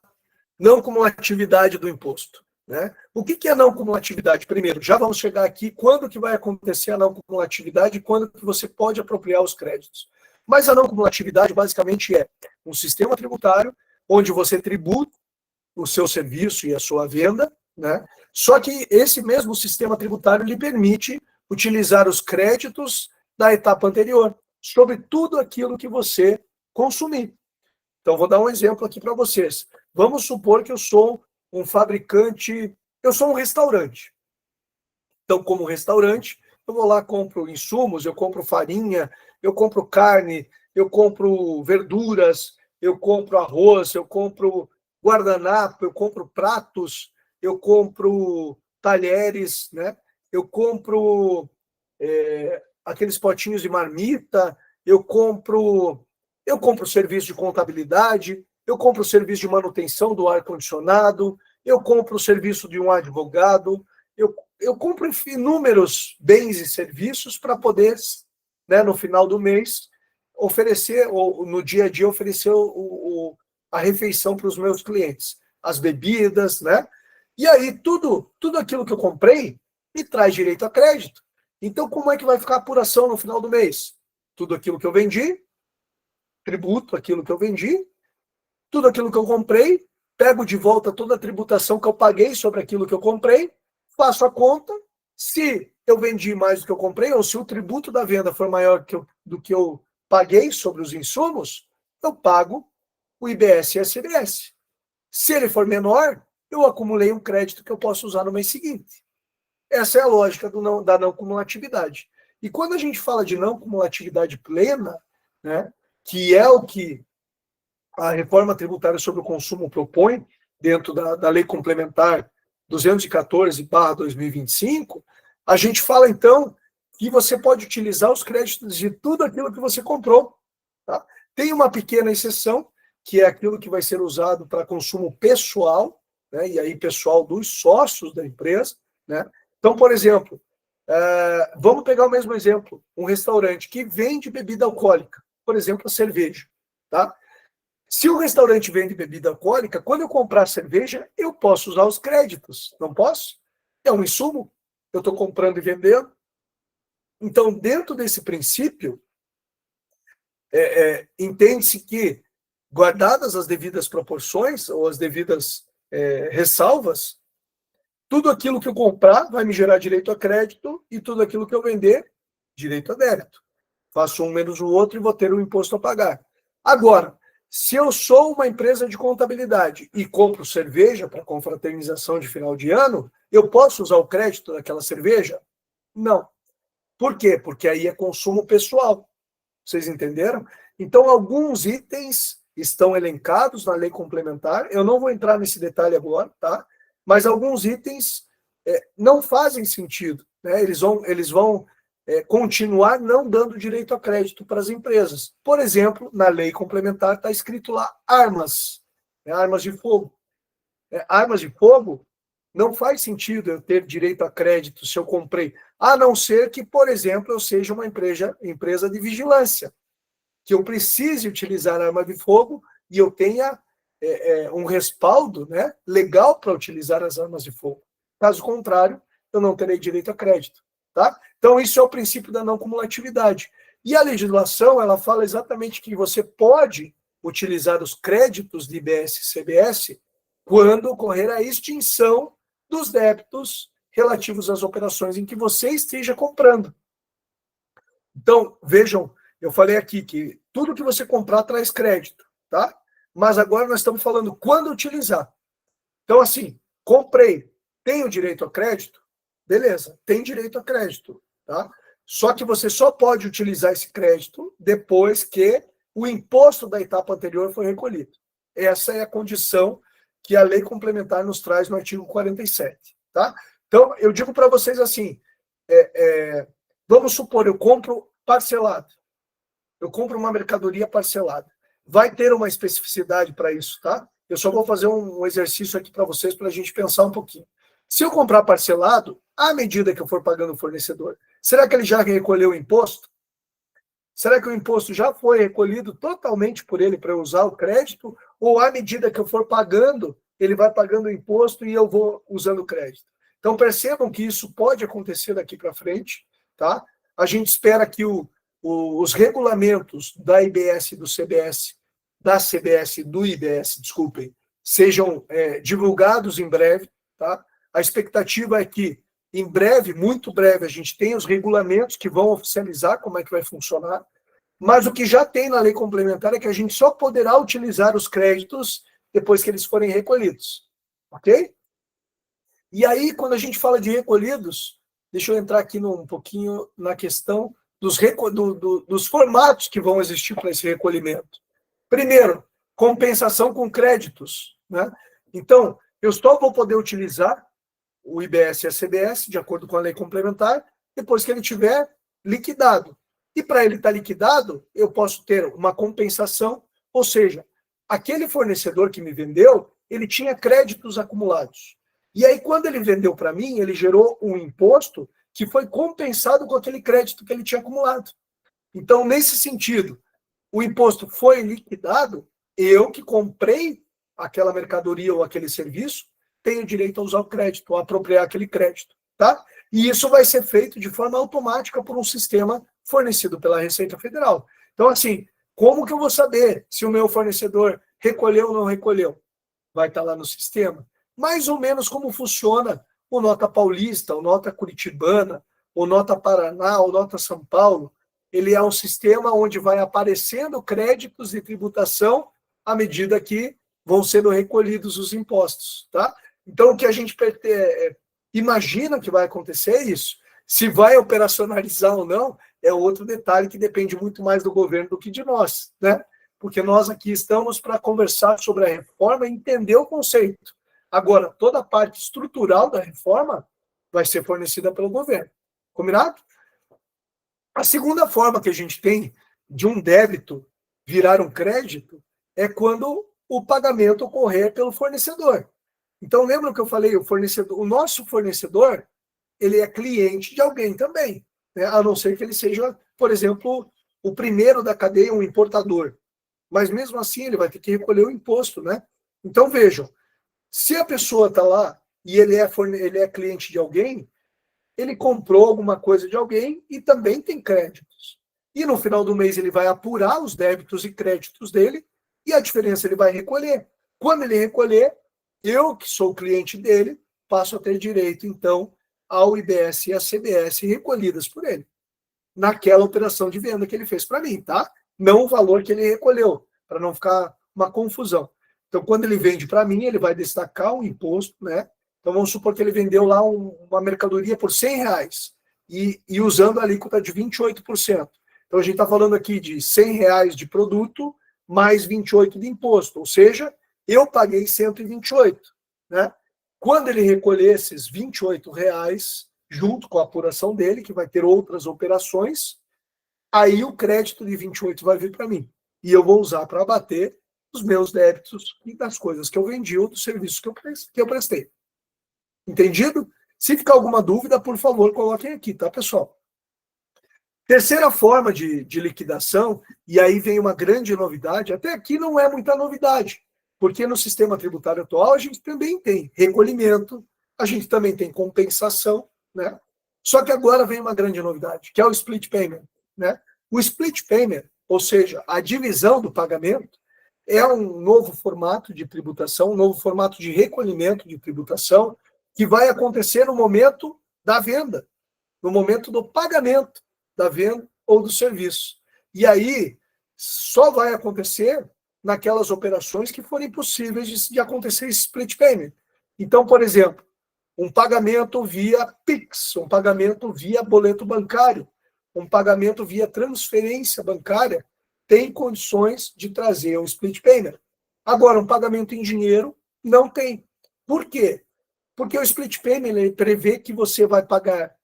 não cumulatividade do imposto, né? O que é não cumulatividade? Primeiro, já vamos chegar aqui, quando que vai acontecer a não cumulatividade e quando que você pode apropriar os créditos. Mas a não cumulatividade basicamente é um sistema tributário onde você tributa o seu serviço e a sua venda, né? Só que esse mesmo sistema tributário lhe permite utilizar os créditos da etapa anterior sobre tudo aquilo que você consumir. Então, vou dar um exemplo aqui para vocês. Vamos supor que eu sou um fabricante, eu sou um restaurante. Então, como restaurante, eu vou lá, compro insumos, eu compro farinha, eu compro carne, eu compro verduras, eu compro arroz, eu compro guardanapo, eu compro pratos, eu compro talheres, né? Eu compro aqueles potinhos de marmita, eu compro serviço de contabilidade, eu compro serviço de manutenção do ar-condicionado, eu compro o serviço de um advogado, eu compro inúmeros bens e serviços para poder, né, no final do mês, oferecer, ou no dia a dia, oferecer a refeição para os meus clientes, as bebidas, né? E aí, tudo aquilo que eu comprei me traz direito a crédito. Então, como é que vai ficar a apuração no final do mês? Tudo aquilo que eu vendi, tributo aquilo que eu vendi, tudo aquilo que eu comprei, pego de volta toda a tributação que eu paguei sobre aquilo que eu comprei, faço a conta, se eu vendi mais do que eu comprei, ou se o tributo da venda for maior do que eu paguei sobre os insumos, eu pago o IBS e a CBS. Se ele for menor, eu acumulei um crédito que eu posso usar no mês seguinte. Essa é a lógica da não cumulatividade. E quando a gente fala de não cumulatividade plena, né, que é o que a reforma tributária sobre o consumo propõe, dentro da Lei Complementar 214/2025, a gente fala, então, que você pode utilizar os créditos de tudo aquilo que você comprou. Tá? Tem uma pequena exceção, que é aquilo que vai ser usado para consumo pessoal, né? E aí pessoal dos sócios da empresa. Né? Então, por exemplo, vamos pegar o mesmo exemplo, um restaurante que vende bebida alcoólica, por exemplo, a cerveja. Tá? Se o restaurante vende bebida alcoólica, quando eu comprar cerveja, eu posso usar os créditos, não posso? É um insumo, eu estou comprando e vendendo. Então, dentro desse princípio, entende-se que, guardadas as devidas proporções, ou as devidas ressalvas, tudo aquilo que eu comprar vai me gerar direito a crédito e tudo aquilo que eu vender, direito a débito. Faço um menos o outro e vou ter um imposto a pagar. Agora, se eu sou uma empresa de contabilidade e compro cerveja para confraternização de final de ano, eu posso usar o crédito daquela cerveja? Não. Por quê? Porque aí é consumo pessoal. Vocês entenderam? Então, alguns itens estão elencados na lei complementar. Eu não vou entrar nesse detalhe agora, tá? Mas alguns itens não fazem sentido. Né? Eles vão continuar não dando direito a crédito para as empresas. Por exemplo, na lei complementar está escrito lá armas, armas de fogo. Armas de fogo não faz sentido eu ter direito a crédito se eu comprei, a não ser que, por exemplo, eu seja uma empresa de vigilância, que eu precise utilizar arma de fogo e eu tenha um respaldo, né, legal para utilizar as armas de fogo. Caso contrário, eu não terei direito a crédito. Tá? Então, isso é o princípio da não cumulatividade. E a legislação, ela fala exatamente que você pode utilizar os créditos de IBS e CBS quando ocorrer a extinção dos débitos relativos às operações em que você esteja comprando. Então, vejam, eu falei aqui que tudo que você comprar traz crédito, tá? Mas agora nós estamos falando quando utilizar. Então, assim, comprei, tenho direito a crédito? Beleza, tem direito a crédito, tá? Só que você só pode utilizar esse crédito depois que o imposto da etapa anterior foi recolhido. Essa é a condição que a lei complementar nos traz no artigo 47, tá? Então, eu digo para vocês assim, vamos supor, eu compro parcelado. Eu compro uma mercadoria parcelada. Vai ter uma especificidade para isso, tá? Eu só vou fazer um exercício aqui para vocês, para a gente pensar um pouquinho. Se eu comprar parcelado, à medida que eu for pagando o fornecedor, será que ele já recolheu o imposto? Será que o imposto já foi recolhido totalmente por ele para eu usar o crédito? Ou à medida que eu for pagando, ele vai pagando o imposto e eu vou usando o crédito? Então percebam que isso pode acontecer daqui para frente, tá? A gente espera que os regulamentos da IBS e do CBS, da CBS e do IBS, desculpem, sejam divulgados em breve, tá? A expectativa é que, em breve, muito breve, a gente tenha os regulamentos que vão oficializar como é que vai funcionar, mas o que já tem na lei complementar é que a gente só poderá utilizar os créditos depois que eles forem recolhidos, ok? E aí, quando a gente fala de recolhidos, deixa eu entrar aqui um pouquinho na questão dos formatos que vão existir para esse recolhimento. Primeiro, compensação com créditos, né? Então, eu só vou poder utilizar o IBS e a CBS, de acordo com a lei complementar, depois que ele tiver liquidado. E para ele estar liquidado, eu posso ter uma compensação, ou seja, aquele fornecedor que me vendeu, ele tinha créditos acumulados. E aí, quando ele vendeu para mim, ele gerou um imposto que foi compensado com aquele crédito que ele tinha acumulado. Então, nesse sentido, o imposto foi liquidado, eu que comprei aquela mercadoria ou aquele serviço, tem o direito a usar o crédito, a apropriar aquele crédito, tá? E isso vai ser feito de forma automática por um sistema fornecido pela Receita Federal. Então, assim, como que eu vou saber se o meu fornecedor recolheu ou não recolheu? Vai estar lá no sistema. Mais ou menos como funciona o Nota Paulista, o Nota Curitibana, o Nota Paraná, o Nota São Paulo. Ele é um sistema onde vai aparecendo créditos de tributação à medida que vão sendo recolhidos os impostos, tá? Então, o que a gente imagina que vai acontecer é isso. Se vai operacionalizar ou não, é outro detalhe que depende muito mais do governo do que de nós, né? Porque nós aqui estamos para conversar sobre a reforma e entender o conceito. Agora, toda a parte estrutural da reforma vai ser fornecida pelo governo. Combinado? A segunda forma que a gente tem de um débito virar um crédito é quando o pagamento ocorrer pelo fornecedor. Então, lembra que eu falei, o nosso fornecedor, ele é cliente de alguém também, né? A não ser que ele seja, por exemplo, o primeiro da cadeia, um importador. Mas mesmo assim, ele vai ter que recolher o imposto, né? Então, vejam, se a pessoa está lá e ele é cliente de alguém, ele comprou alguma coisa de alguém e também tem créditos. E no final do mês ele vai apurar os débitos e créditos dele e a diferença ele vai recolher. Quando ele recolher, eu, que sou cliente dele, passo a ter direito, então, ao IBS e à CBS recolhidas por ele, naquela operação de venda que ele fez para mim, tá? Não o valor que ele recolheu, para não ficar uma confusão. Então, quando ele vende para mim, ele vai destacar o imposto, né? Então, vamos supor que ele vendeu lá uma mercadoria por R$100 e usando a alíquota de 28%. Então, a gente está falando aqui de R$100 de produto mais 28 de imposto, ou seja, eu paguei 128, né? Quando ele recolher esses R$28, junto com a apuração dele, que vai ter outras operações, aí o crédito de 28 vai vir para mim. E eu vou usar para abater os meus débitos e das coisas que eu vendi ou dos serviços que eu prestei. Entendido? Se ficar alguma dúvida, por favor, coloquem aqui, tá, pessoal? Terceira forma de liquidação, e aí vem uma grande novidade, até aqui não é muita novidade, porque no sistema tributário atual a gente também tem recolhimento, a gente também tem compensação, né? Só que agora vem uma grande novidade, que é o split payment, né? O split payment, ou seja, a divisão do pagamento, é um novo formato de tributação, um novo formato de recolhimento de tributação, que vai acontecer no momento da venda, no momento do pagamento da venda ou do serviço. E aí, só vai acontecer naquelas operações que forem possíveis de acontecer esse split payment. Então, por exemplo, um pagamento via Pix, um pagamento via boleto bancário, um pagamento via transferência bancária, tem condições de trazer um split payment. Agora, um pagamento em dinheiro não tem. Por quê? Porque o split payment ele prevê que você vai pagar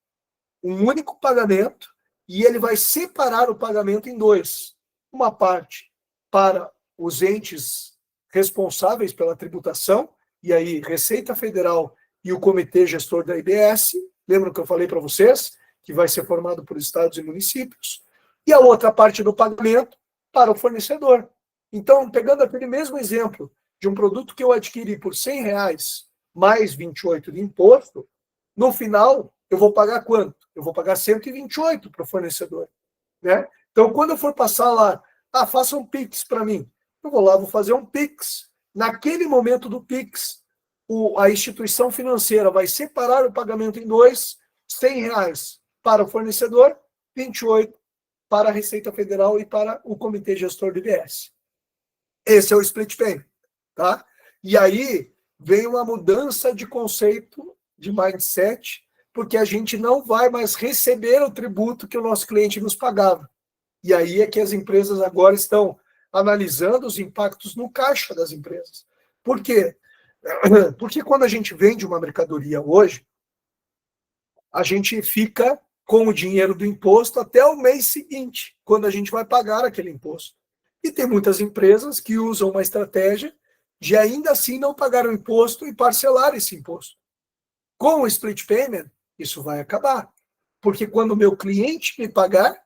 um único pagamento e ele vai separar o pagamento em dois. Uma parte para os entes responsáveis pela tributação, e aí Receita Federal e o Comitê Gestor da IBS, lembram que eu falei para vocês, que vai ser formado por estados e municípios, e a outra parte do pagamento para o fornecedor. Então, pegando aquele mesmo exemplo de um produto que eu adquiri por R$100 mais 28 de imposto, no final, eu vou pagar quanto? Eu vou pagar 128 para o fornecedor, né? Então, quando eu for passar lá, faça um Pix para mim. Eu vou lá, vou fazer um Pix. Naquele momento do Pix, a instituição financeira vai separar o pagamento em dois, R$100 para o fornecedor, 28 para a Receita Federal e para o Comitê Gestor do IBS. Esse é o split payment, tá? E aí vem uma mudança de conceito, de mindset, porque a gente não vai mais receber o tributo que o nosso cliente nos pagava. E aí é que as empresas agora estão analisando os impactos no caixa das empresas. Por quê? Porque quando a gente vende uma mercadoria hoje, a gente fica com o dinheiro do imposto até o mês seguinte, quando a gente vai pagar aquele imposto. E tem muitas empresas que usam uma estratégia de ainda assim não pagar o imposto e parcelar esse imposto. Com o split payment, isso vai acabar. Porque quando o meu cliente me pagar,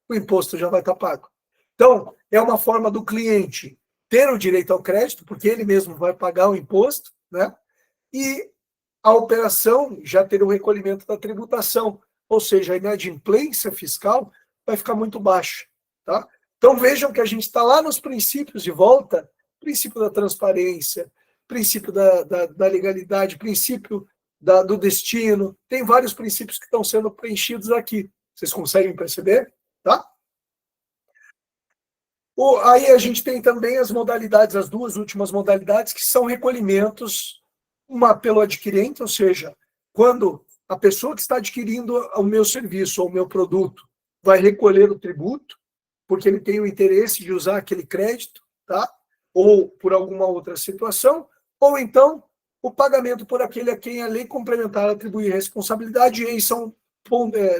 o imposto já vai estar pago. Então, é uma forma do cliente ter o direito ao crédito, porque ele mesmo vai pagar o imposto, né? e a operação já ter o recolhimento da tributação, ou seja, a inadimplência fiscal vai ficar muito baixa. Tá? Então vejam que a gente está lá nos princípios de volta, princípio da transparência, princípio da legalidade, princípio do destino, tem vários princípios que estão sendo preenchidos aqui. Vocês conseguem perceber? Tá? Aí a gente tem também as modalidades, as duas últimas modalidades, que são recolhimentos, uma pelo adquirente, ou seja, quando a pessoa que está adquirindo o meu serviço ou o meu produto vai recolher o tributo, porque ele tem o interesse de usar aquele crédito, tá? Ou por alguma outra situação, ou então o pagamento por aquele a quem a lei complementar atribui responsabilidade, e aí são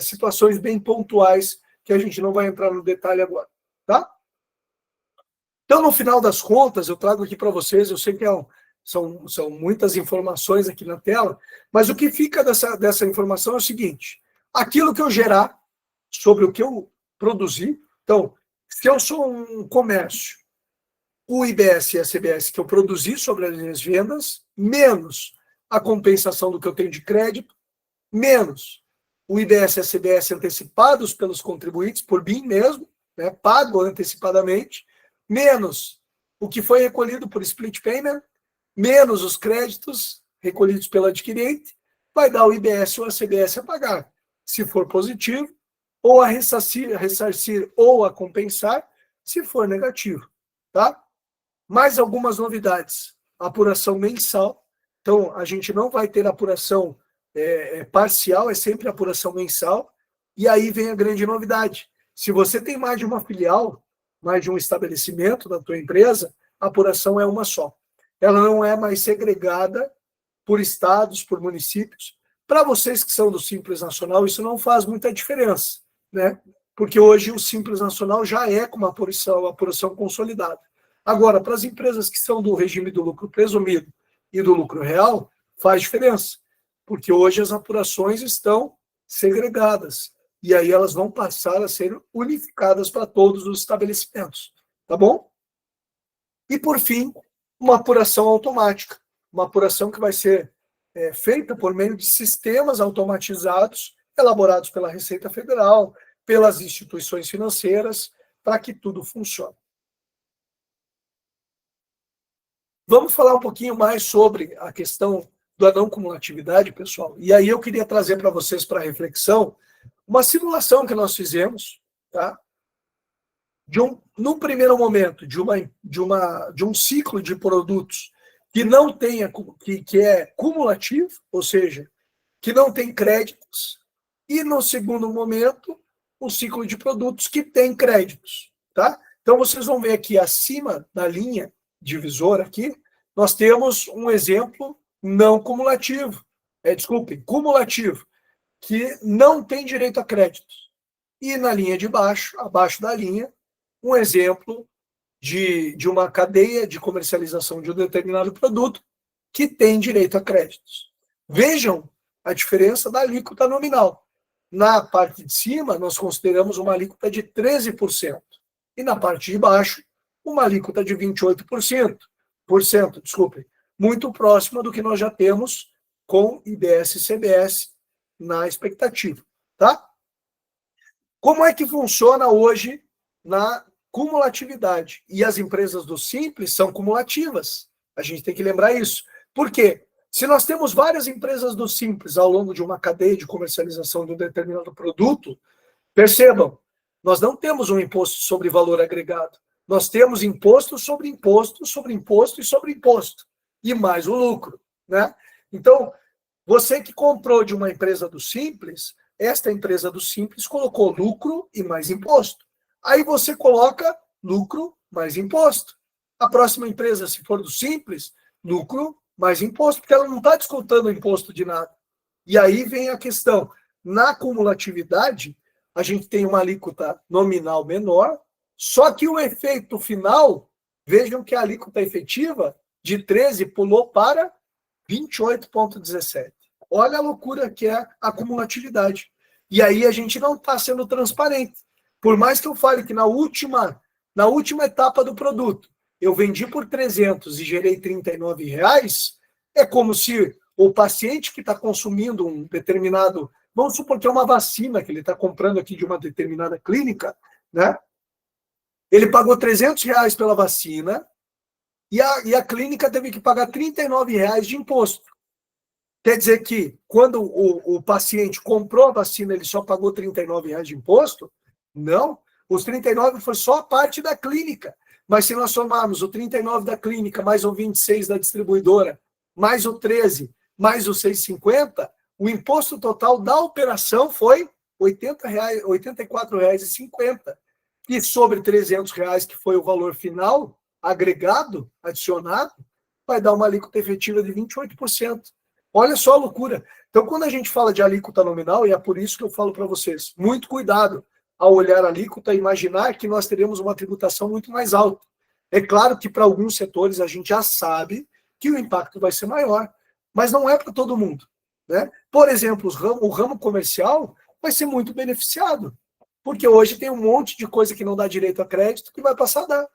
situações bem pontuais que a gente não vai entrar no detalhe agora, tá? Então, no final das contas, eu trago aqui para vocês, eu sei que são muitas informações aqui na tela, mas o que fica dessa informação é o seguinte: aquilo que eu gerar sobre o que eu produzi, então, se eu sou um comércio, o IBS e a CBS que eu produzi sobre as minhas vendas, menos a compensação do que eu tenho de crédito, menos o IBS e a CBS antecipados pelos contribuintes, por mim mesmo, né, pago antecipadamente, menos o que foi recolhido por split payment, menos os créditos recolhidos pelo adquirente, vai dar o IBS ou a CBS a pagar. Se for positivo, ou a ressarcir ou a compensar, se for negativo. Tá? Mais algumas novidades. Apuração mensal. Então, a gente não vai ter apuração parcial, é sempre apuração mensal. E aí vem a grande novidade. Se você tem mais de uma filial, mais de um estabelecimento da tua empresa, a apuração é uma só. Ela não é mais segregada por estados, por municípios. Para vocês que são do Simples Nacional, isso não faz muita diferença, né? Porque hoje o Simples Nacional já é com uma apuração consolidada. Agora, para as empresas que são do regime do lucro presumido e do lucro real, faz diferença, porque hoje as apurações estão segregadas, e aí elas vão passar a ser unificadas para todos os estabelecimentos, tá bom? E, por fim, uma apuração automática, uma apuração que vai ser feita por meio de sistemas automatizados, elaborados pela Receita Federal, pelas instituições financeiras, para que tudo funcione. Vamos falar um pouquinho mais sobre a questão da não cumulatividade, pessoal. E aí eu queria trazer para vocês, para reflexão, uma simulação que nós fizemos, tá? Num primeiro momento, de um ciclo de produtos que não tenha, que é cumulativo, ou seja, que não tem créditos, e no segundo momento, um ciclo de produtos que tem créditos, tá? Então vocês vão ver aqui acima da linha divisora aqui, nós temos um exemplo não cumulativo, cumulativo, que não tem direito a créditos. E na linha de baixo, abaixo da linha, um exemplo de uma cadeia de comercialização de um determinado produto que tem direito a créditos. Vejam a diferença da alíquota nominal. Na parte de cima, nós consideramos uma alíquota de 13%. E na parte de baixo, uma alíquota de 28%. Desculpe, muito próxima do que nós já temos com IBS e CBS na expectativa. Tá? Como é que funciona hoje na cumulatividade? E as empresas do Simples são cumulativas. A gente tem que lembrar isso. Por quê? Se nós temos várias empresas do Simples ao longo de uma cadeia de comercialização de um determinado produto, percebam, nós não temos um imposto sobre valor agregado. Nós temos imposto sobre imposto, sobre imposto e sobre imposto. E mais o lucro, né? Então, você que comprou de uma empresa do Simples, esta empresa do Simples colocou lucro e mais imposto. Aí você coloca lucro mais imposto. A próxima empresa, se for do Simples, lucro mais imposto, porque ela não está descontando imposto de nada. E aí vem a questão. Na cumulatividade, a gente tem uma alíquota nominal menor, só que o efeito final, vejam que a alíquota efetiva de 13 pulou para 28,17. Olha a loucura que é a cumulatividade. E aí a gente não está sendo transparente. Por mais que eu fale que na última etapa do produto, eu vendi por 300 e gerei R$39, é como se o paciente que está consumindo um determinado, vamos supor que é uma vacina que ele está comprando aqui de uma determinada clínica, né? Ele pagou R$300 pela vacina e a clínica teve que pagar R$39 de imposto. Quer dizer que, quando o paciente comprou a vacina, ele só pagou R$39 de imposto? Não. Os 39 foi só a parte da clínica. Mas se nós somarmos o 39 da clínica, mais o 26 da distribuidora, mais o 13, mais o 6,50, o imposto total da operação foi R$84,50. E sobre R$300, que foi o valor final, agregado, adicionado, vai dar uma alíquota efetiva de 28%. Olha só a loucura. Então, quando a gente fala de alíquota nominal, e é por isso que eu falo para vocês, muito cuidado ao olhar a alíquota e imaginar que nós teremos uma tributação muito mais alta. É claro que para alguns setores a gente já sabe que o impacto vai ser maior, mas não é para todo mundo, né? Por exemplo, o ramo comercial vai ser muito beneficiado, porque hoje tem um monte de coisa que não dá direito a crédito que vai passar a dar,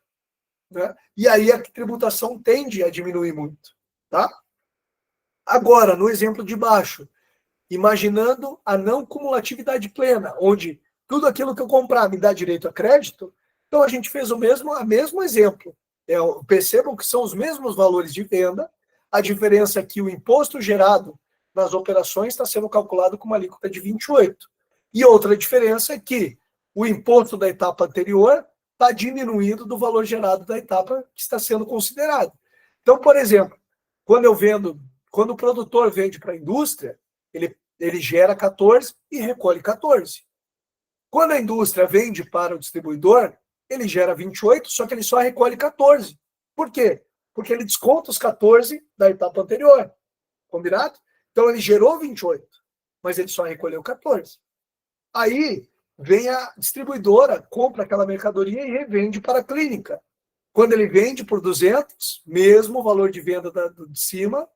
né? E aí a tributação tende a diminuir muito, tá? Agora, no exemplo de baixo, imaginando a não cumulatividade plena, onde tudo aquilo que eu comprar me dá direito a crédito, então a gente fez o mesmo exemplo. Percebam que são os mesmos valores de venda, a diferença é que o imposto gerado nas operações está sendo calculado com uma alíquota de 28%. E outra diferença é que o imposto da etapa anterior está diminuindo do valor gerado da etapa que está sendo considerado. Então, por exemplo, quando o produtor vende para a indústria, ele gera 14 e recolhe 14. Quando a indústria vende para o distribuidor, ele gera 28, só que ele só recolhe 14. Por quê? Porque ele desconta os 14 da etapa anterior. Combinado? Então ele gerou 28, mas ele só recolheu 14. Aí vem a distribuidora, compra aquela mercadoria e revende para a clínica. Quando ele vende por 200, mesmo o valor de venda de cima,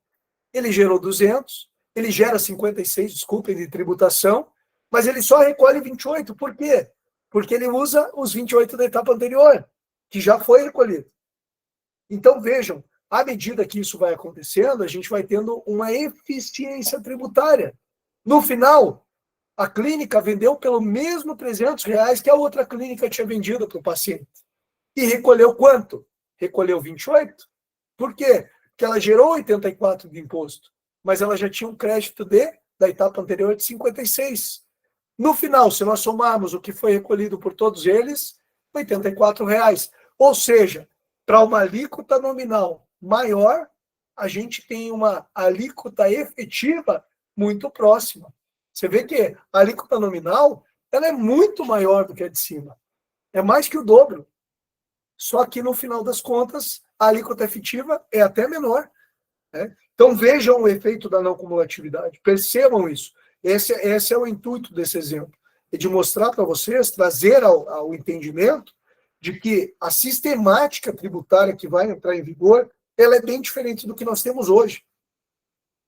ele gerou 200, ele gera 56, desculpem, de tributação, mas ele só recolhe 28. Por quê? Porque ele usa os 28 da etapa anterior, que já foi recolhido. Então, vejam, à medida que isso vai acontecendo, a gente vai tendo uma eficiência tributária. No final, a clínica vendeu pelo mesmo R$300 que a outra clínica tinha vendido para o paciente. E recolheu quanto? Recolheu 28. Por quê? Porque ela gerou 84 de imposto, mas ela já tinha um crédito da etapa anterior de 56. No final, se nós somarmos o que foi recolhido por todos eles, R$84. Ou seja, para uma alíquota nominal maior, a gente tem uma alíquota efetiva muito próxima. Você vê que a alíquota nominal ela é muito maior do que a de cima. É mais que o dobro. Só que, no final das contas, a alíquota efetiva é até menor, né? Então, vejam o efeito da não cumulatividade. Percebam isso. Esse é o intuito desse exemplo. É de mostrar para vocês, trazer ao entendimento de que a sistemática tributária que vai entrar em vigor, ela é bem diferente do que nós temos hoje.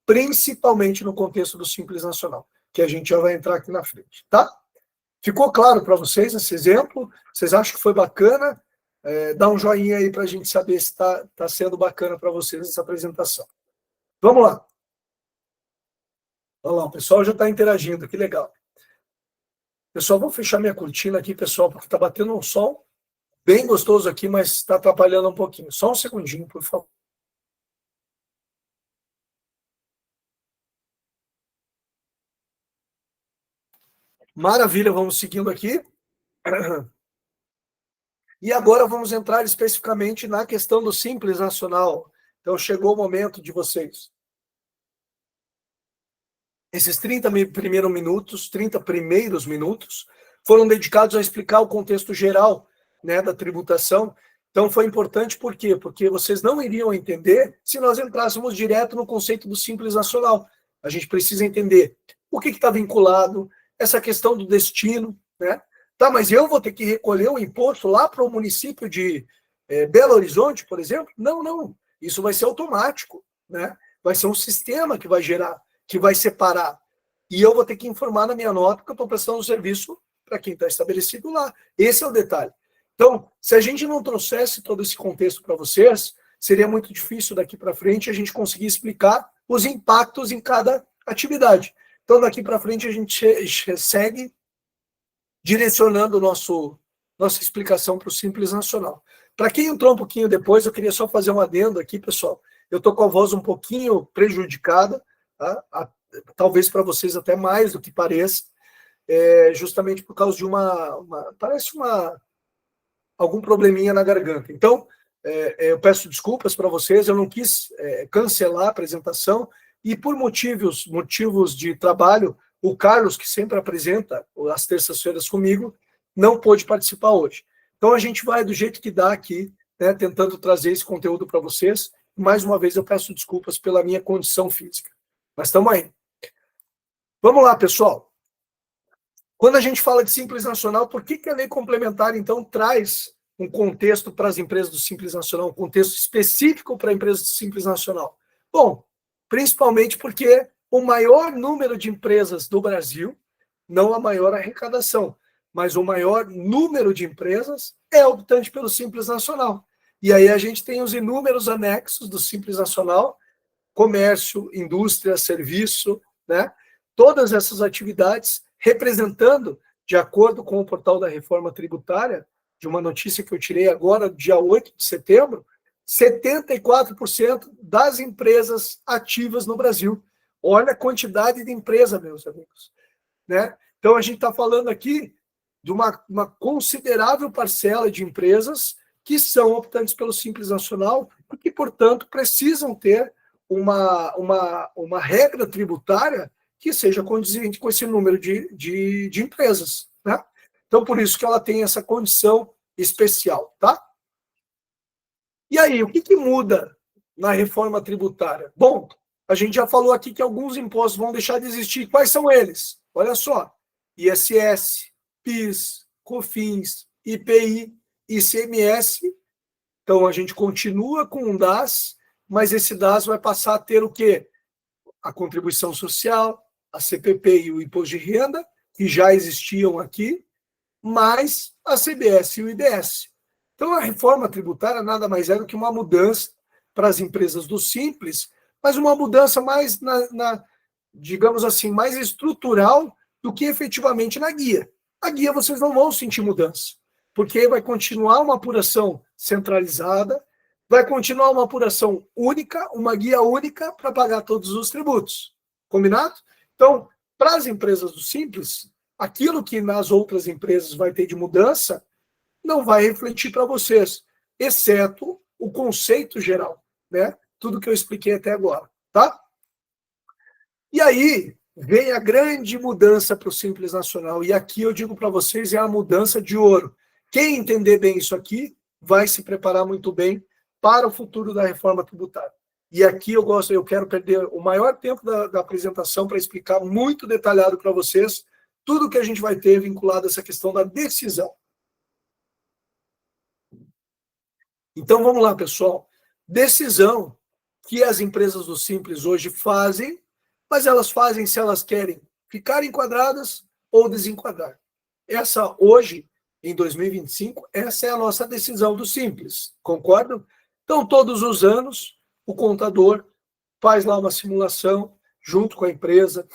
Principalmente no contexto do Simples Nacional, que a gente já vai entrar aqui na frente, tá? Ficou claro para vocês esse exemplo? Vocês acham que foi bacana? Dá um joinha aí para a gente saber se está sendo bacana para vocês essa apresentação. Vamos lá. Olha lá, o pessoal já está interagindo, que legal. Pessoal, vou fechar minha cortina aqui, pessoal, porque está batendo um sol bem gostoso aqui, mas está atrapalhando um pouquinho. Só um segundinho, por favor. Maravilha, vamos seguindo aqui. E agora vamos entrar especificamente na questão do Simples Nacional. Então, chegou o momento de vocês. Esses 30 primeiros minutos foram dedicados a explicar o contexto geral, né, da tributação. Então, foi importante por quê? Porque vocês não iriam entender se nós entrássemos direto no conceito do Simples Nacional. A gente precisa entender o que está vinculado, essa questão do destino, né? Tá, mas eu vou ter que recolher o imposto lá para o município de Belo Horizonte, por exemplo? Não, não. Isso vai ser automático, né? Vai ser um sistema que vai gerar, que vai separar. E eu vou ter que informar na minha nota que eu estou prestando um serviço para quem está estabelecido lá. Esse é o detalhe. Então, se a gente não trouxesse todo esse contexto para vocês, seria muito difícil daqui para frente a gente conseguir explicar os impactos em cada atividade. Então, daqui para frente, a gente segue direcionando nossa explicação para o Simples Nacional. Para quem entrou um pouquinho depois, eu queria só fazer um adendo aqui, pessoal. Eu estou com a voz um pouquinho prejudicada, tá? Talvez para vocês até mais do que pareça, justamente por causa de parece algum probleminha na garganta. Então, eu peço desculpas para vocês, eu não quis cancelar a apresentação, e por motivos de trabalho, o Carlos, que sempre apresenta às terças-feiras comigo, não pôde participar hoje. Então, a gente vai do jeito que dá aqui, né, tentando trazer esse conteúdo para vocês. Mais uma vez, eu peço desculpas pela minha condição física. Mas estamos aí. Vamos lá, pessoal. Quando a gente fala de Simples Nacional, por que a lei complementar, então, traz um contexto para as empresas do Simples Nacional, um contexto específico para a empresa do Simples Nacional? Bom, principalmente porque o maior número de empresas do Brasil, não a maior arrecadação, mas o maior número de empresas é optante pelo Simples Nacional. E aí a gente tem os inúmeros anexos do Simples Nacional, comércio, indústria, serviço, né? Todas essas atividades representando, de acordo com o portal da Reforma Tributária, de uma notícia que eu tirei agora, dia 8 de setembro, 74% das empresas ativas no Brasil. Olha a quantidade de empresa, meus amigos, né? Então, a gente está falando aqui de uma considerável parcela de empresas que são optantes pelo Simples Nacional e que, portanto, precisam ter uma regra tributária que seja condizente com esse número de empresas, né? Então, por isso que ela tem essa condição especial, tá? E aí, o que muda na reforma tributária? Bom, a gente já falou aqui que alguns impostos vão deixar de existir. Quais são eles? Olha só, ISS, PIS, COFINS, IPI, ICMS. Então, a gente continua com um DAS, mas esse DAS vai passar a ter o quê? A contribuição social, a CPP e o imposto de renda, que já existiam aqui, mais a CBS e o IDS. Então, a reforma tributária nada mais é do que uma mudança para as empresas do Simples, mas uma mudança mais, digamos assim, mais estrutural do que efetivamente na guia. A guia vocês não vão sentir mudança, porque vai continuar uma apuração centralizada, vai continuar uma apuração única, uma guia única para pagar todos os tributos. Combinado? Então, para as empresas do Simples, aquilo que nas outras empresas vai ter de mudança não vai refletir para vocês, exceto o conceito geral, né? Tudo que eu expliquei até agora, tá? E aí vem a grande mudança para o Simples Nacional, e aqui eu digo para vocês, é a mudança de ouro. Quem entender bem isso aqui vai se preparar muito bem para o futuro da reforma tributária. E aqui eu quero perder o maior tempo da apresentação para explicar muito detalhado para vocês tudo que a gente vai ter vinculado a essa questão da decisão. Então, vamos lá, pessoal. Decisão que as empresas do Simples hoje fazem, mas elas fazem se elas querem ficar enquadradas ou desenquadrar. Essa, hoje, em 2025, essa é a nossa decisão do Simples, concordam? Então, todos os anos, o contador faz lá uma simulação junto com a empresa,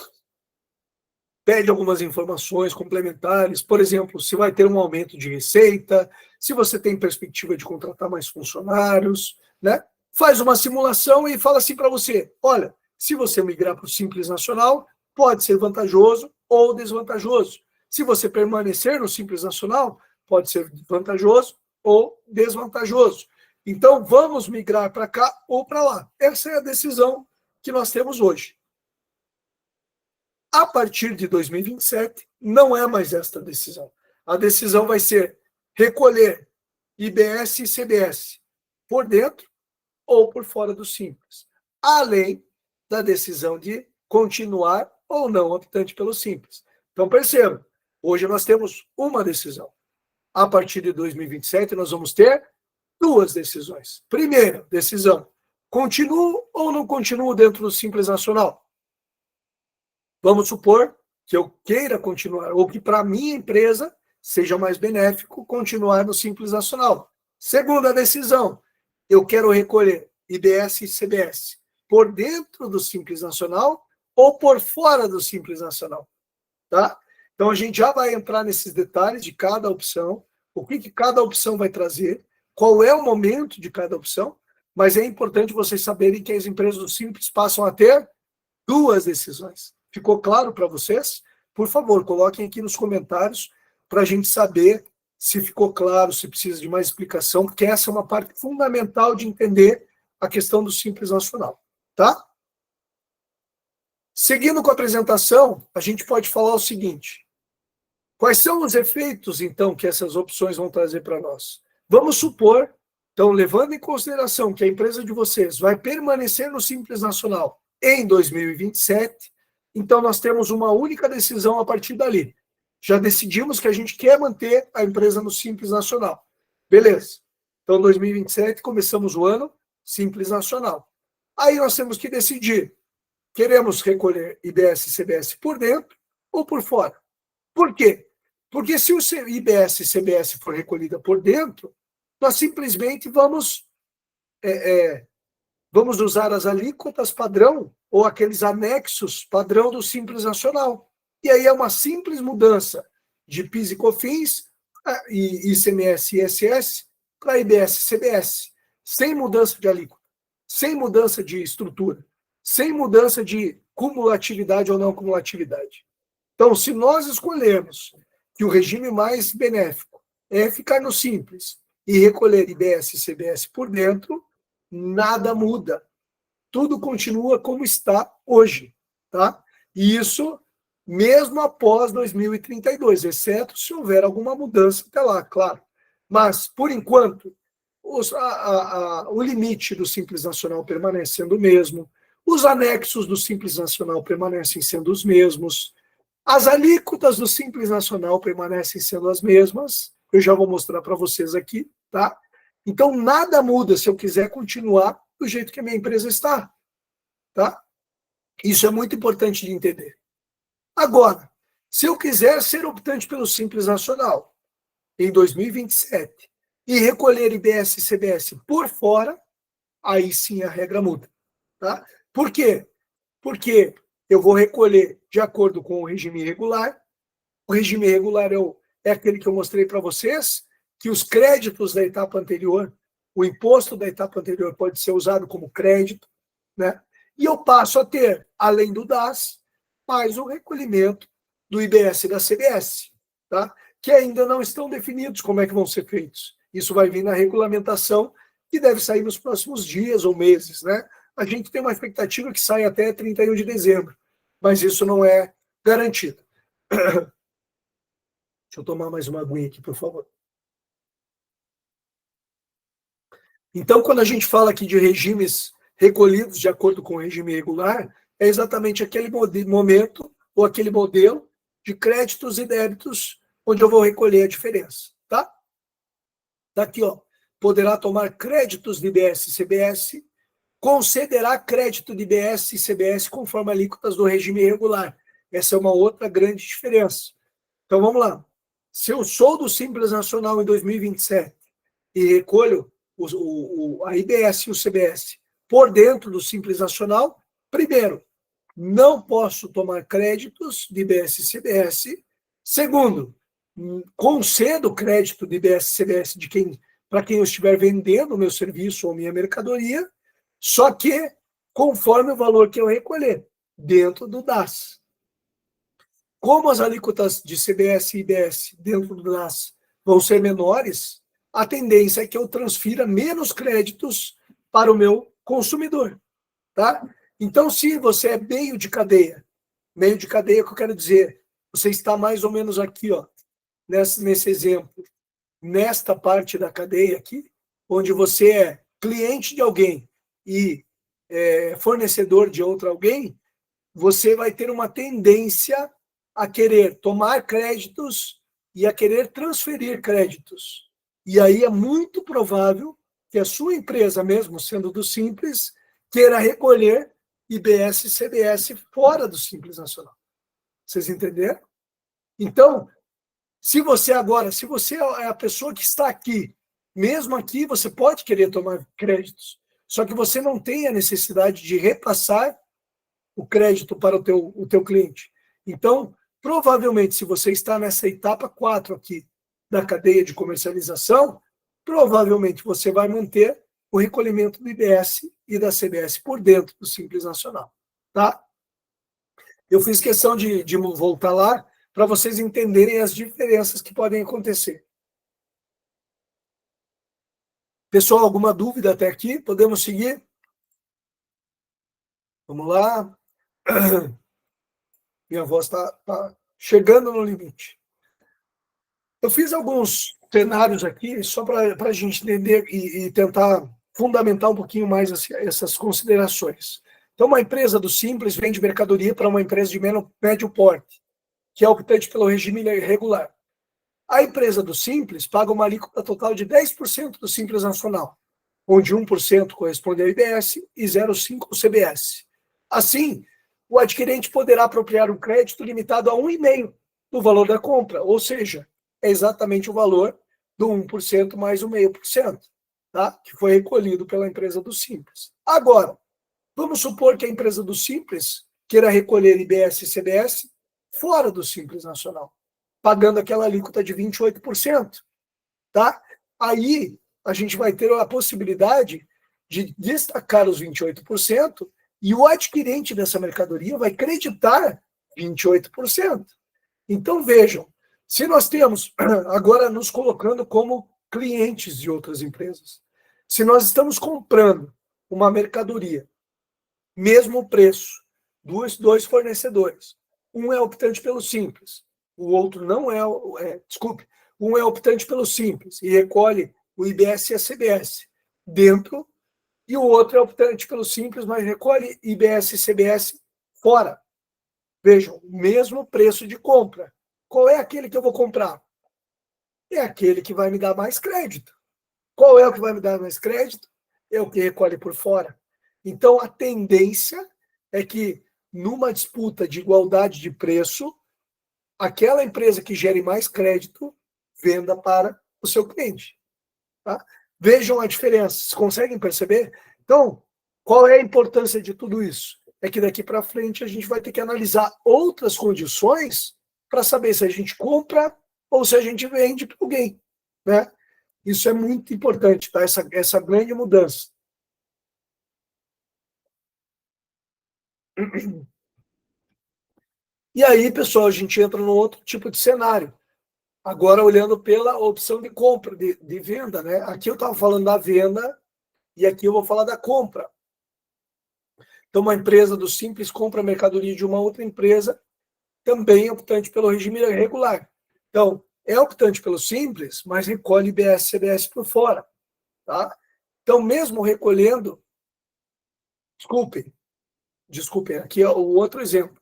pede algumas informações complementares, por exemplo, se vai ter um aumento de receita, se você tem perspectiva de contratar mais funcionários, né? Faz uma simulação e fala assim para você, olha, se você migrar para o Simples Nacional, pode ser vantajoso ou desvantajoso. Se você permanecer no Simples Nacional, pode ser vantajoso ou desvantajoso. Então, vamos migrar para cá ou para lá. Essa é a decisão que nós temos hoje. A partir de 2027, não é mais esta decisão. A decisão vai ser recolher IBS e CBS por dentro ou por fora do Simples, além da decisão de continuar ou não optante pelo Simples. Então, perceba, hoje nós temos uma decisão. A partir de 2027, nós vamos ter duas decisões. Primeira decisão, continuo ou não continuo dentro do Simples Nacional? Vamos supor que eu queira continuar, ou que para a minha empresa seja mais benéfico continuar no Simples Nacional. Segunda decisão, eu quero recolher IBS e CBS. por dentro do Simples Nacional ou por fora do Simples Nacional, tá? Então, a gente já vai entrar nesses detalhes de cada opção, o que cada opção vai trazer, qual é o momento de cada opção, mas é importante vocês saberem que as empresas do Simples passam a ter duas decisões. Ficou claro para vocês? Por favor, coloquem aqui nos comentários para a gente saber se ficou claro, se precisa de mais explicação, porque essa é uma parte fundamental de entender a questão do Simples Nacional, tá? Seguindo com a apresentação, a gente pode falar o seguinte: quais são os efeitos, então, que essas opções vão trazer para nós? Vamos supor, então, levando em consideração que a empresa de vocês vai permanecer no Simples Nacional em 2027, então nós temos uma única decisão a partir dali. Já decidimos que a gente quer manter a empresa no Simples Nacional. Beleza. Então, 2027, começamos o ano Simples Nacional. Aí nós temos que decidir, queremos recolher IBS e CBS por dentro ou por fora? Por quê? Porque se o IBS e CBS for recolhida por dentro, nós simplesmente vamos usar as alíquotas padrão ou aqueles anexos padrão do Simples Nacional. E aí é uma simples mudança de PIS e COFINS, e ICMS e ISS para IBS e CBS, sem mudança de alíquota, sem mudança de estrutura, sem mudança de cumulatividade ou não cumulatividade. Então, se nós escolhermos que o regime mais benéfico é ficar no Simples e recolher IBS e CBS por dentro, nada muda. Tudo continua como está hoje, tá? E isso mesmo após 2032, exceto se houver alguma mudança até lá, claro. Mas, por enquanto, o limite do Simples Nacional permanece sendo o mesmo, os anexos do Simples Nacional permanecem sendo os mesmos, as alíquotas do Simples Nacional permanecem sendo as mesmas, eu já vou mostrar para vocês aqui, tá? Então, nada muda se eu quiser continuar do jeito que a minha empresa está, tá? Isso é muito importante de entender. Agora, se eu quiser ser optante pelo Simples Nacional em 2027 e recolher IBS e CBS por fora, aí sim a regra muda. Tá? Por quê? Porque eu vou recolher de acordo com o regime regular. O regime regular é aquele que eu mostrei para vocês, que os créditos da etapa anterior, o imposto da etapa anterior pode ser usado como crédito, né? E eu passo a ter, além do DAS, mais o recolhimento do IBS e da CBS, tá? Que ainda não estão definidos como é que vão ser feitos. Isso vai vir na regulamentação, que deve sair nos próximos dias ou meses, né? A gente tem uma expectativa que saia até 31 de dezembro, mas isso não é garantido. Deixa eu tomar mais uma aguinha aqui, por favor. Então, quando a gente fala aqui de regimes recolhidos de acordo com o regime regular, é exatamente aquele momento ou aquele modelo de créditos e débitos onde eu vou recolher a diferença, tá? Tá aqui, ó. Poderá tomar créditos de IBS e CBS, concederá crédito de IBS e CBS conforme alíquotas do regime regular. Essa é uma outra grande diferença. Então, vamos lá. Se eu sou do Simples Nacional em 2027 e recolho a IBS e o CBS por dentro do Simples Nacional, primeiro, não posso tomar créditos de IBS e CBS. Segundo, concedo crédito de IBS e CBS para quem eu estiver vendendo o meu serviço ou minha mercadoria, só que conforme o valor que eu recolher, dentro do DAS. Como as alíquotas de CBS e IBS dentro do DAS vão ser menores, a tendência é que eu transfira menos créditos para o meu consumidor, tá? Então, se você é meio de cadeia que eu quero dizer, você está mais ou menos aqui, ó, nesse exemplo, nesta parte da cadeia aqui, onde você é cliente de alguém e fornecedor de outro alguém, você vai ter uma tendência a querer tomar créditos e a querer transferir créditos. E aí é muito provável que a sua empresa, mesmo sendo do Simples, queira recolher IBS e CBS fora do Simples Nacional. Vocês entenderam? Então, se você é a pessoa que está aqui, mesmo aqui, você pode querer tomar créditos. só que você não tem a necessidade de repassar o crédito para o teu cliente. Então, provavelmente, se você está nessa etapa 4 aqui da cadeia de comercialização, provavelmente você vai manter o recolhimento do IBS e da CBS por dentro do Simples Nacional. Tá? Eu fiz questão de voltar lá para vocês entenderem as diferenças que podem acontecer. Pessoal, alguma dúvida até aqui? Podemos seguir? Vamos lá. Minha voz está chegando no limite. Eu fiz alguns cenários aqui só para a gente entender e tentar fundamentar um pouquinho mais essas considerações. Então, uma empresa do Simples vende mercadoria para uma empresa de médio porte, que é optante pelo regime regular. A empresa do Simples paga uma alíquota total de 10% do Simples Nacional, onde 1% corresponde ao IBS e 0,5% ao CBS. Assim, o adquirente poderá apropriar um crédito limitado a 1,5% do valor da compra, ou seja, é exatamente o valor do 1% mais o 0,5%, tá? Que foi recolhido pela empresa do Simples. Agora, vamos supor que a empresa do Simples queira recolher IBS e CBS fora do Simples Nacional, pagando aquela alíquota de 28%, tá? Aí a gente vai ter a possibilidade de destacar os 28% e o adquirente dessa mercadoria vai creditar 28%. Então, vejam, se nós temos, agora nos colocando como clientes de outras empresas, se nós estamos comprando uma mercadoria, mesmo preço, dois fornecedores, um é optante pelo Simples, o outro não um é optante pelo Simples e recolhe o IBS e a CBS dentro, e o outro é optante pelo Simples, mas recolhe IBS e CBS fora. Vejam, o mesmo preço de compra. Qual é aquele que eu vou comprar? É aquele que vai me dar mais crédito. Qual é o que vai me dar mais crédito? É o que recolhe por fora. Então, a tendência é que, numa disputa de igualdade de preço, aquela empresa que gere mais crédito venda para o seu cliente. Tá? Vejam a diferença, vocês conseguem perceber? Então, qual é a importância de tudo isso? É que daqui para frente a gente vai ter que analisar outras condições para saber se a gente compra ou se a gente vende para alguém, né? Isso é muito importante, tá? Essa grande mudança. E aí, pessoal, a gente entra no outro tipo de cenário. Agora, olhando pela opção de compra, de venda, né? Aqui eu estava falando da venda e aqui eu vou falar da compra. Então, uma empresa do Simples compra mercadoria de uma outra empresa, também optante pelo regime regular. Então, é optante pelo Simples, mas recolhe IBS e CBS por fora. Tá? Então, mesmo recolhendo... Desculpem, aqui é o outro exemplo.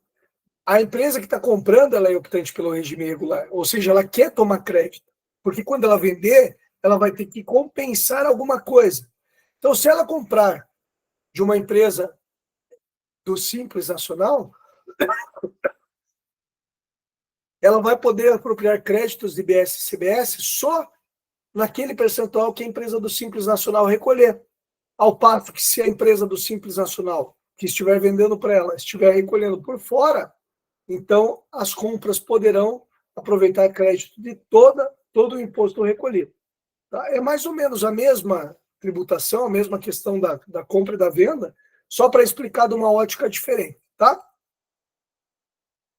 A empresa que está comprando, ela é optante pelo regime regular, ou seja, ela quer tomar crédito, porque quando ela vender, ela vai ter que compensar alguma coisa. Então, se ela comprar de uma empresa do Simples Nacional, ela vai poder apropriar créditos de IBS e CBS só naquele percentual que a empresa do Simples Nacional recolher. Ao passo que, se a empresa do Simples Nacional que estiver vendendo para ela estiver recolhendo por fora, então as compras poderão aproveitar crédito de todo o imposto recolhido. Tá? É mais ou menos a mesma tributação, a mesma questão da compra e da venda, só para explicar de uma ótica diferente. Tá?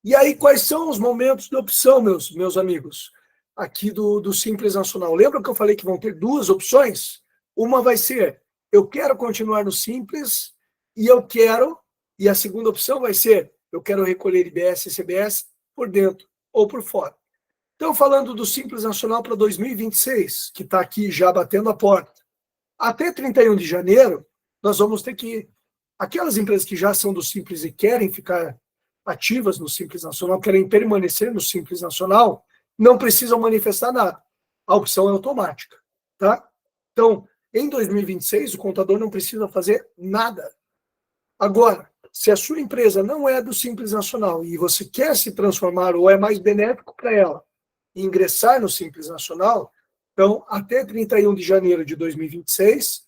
E aí, quais são os momentos de opção, meus amigos, aqui do Simples Nacional? Lembra que eu falei que vão ter duas opções? Uma vai ser, eu quero continuar no Simples e a segunda opção vai ser, eu quero recolher IBS e CBS por dentro ou por fora. Então, falando do Simples Nacional para 2026, que está aqui já batendo a porta, até 31 de janeiro, nós vamos ter que... Aquelas empresas que já são do Simples e querem ficar ativas no Simples Nacional, querem permanecer no Simples Nacional, não precisam manifestar nada. A opção é automática. Tá? Então, em 2026, o contador não precisa fazer nada. Agora, se a sua empresa não é do Simples Nacional e você quer se transformar ou é mais benéfico para ela ingressar no Simples Nacional, então, até 31 de janeiro de 2026,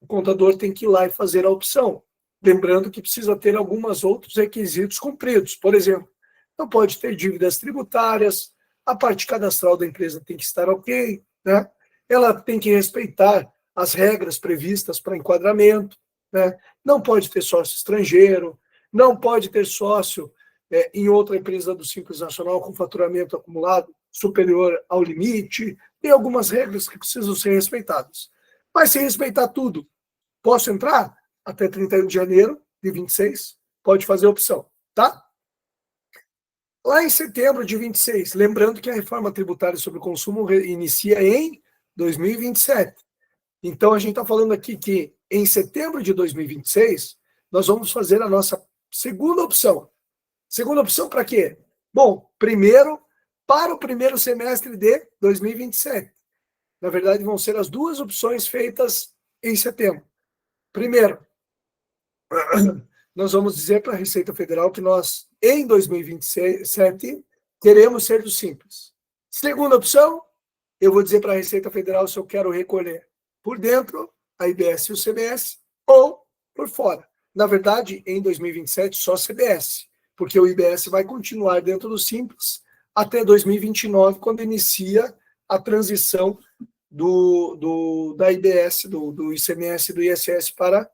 o contador tem que ir lá e fazer a opção. Lembrando que precisa ter alguns outros requisitos cumpridos. Por exemplo, não pode ter dívidas tributárias, a parte cadastral da empresa tem que estar ok, né? Ela tem que respeitar as regras previstas para enquadramento, né? Não pode ter sócio estrangeiro, não pode ter sócio em outra empresa do Simples Nacional com faturamento acumulado superior ao limite. Tem algumas regras que precisam ser respeitadas. Mas se respeitar tudo, posso entrar? Até 31 de janeiro de 26, pode fazer a opção, tá? Lá em setembro de 26, lembrando que a reforma tributária sobre o consumo inicia em 2027. Então, a gente está falando aqui que em setembro de 2026, nós vamos fazer a nossa segunda opção. Segunda opção para quê? Bom, primeiro, para o primeiro semestre de 2027. Na verdade, vão ser as duas opções feitas em setembro. Primeiro, nós vamos dizer para a Receita Federal que nós, em 2027, queremos ser do Simples. Segunda opção, eu vou dizer para a Receita Federal se eu quero recolher por dentro a IBS e o CBS ou por fora. Na verdade, em 2027, só CBS, porque o IBS vai continuar dentro do Simples até 2029, quando inicia a transição da IBS, do ICMS e do ISS para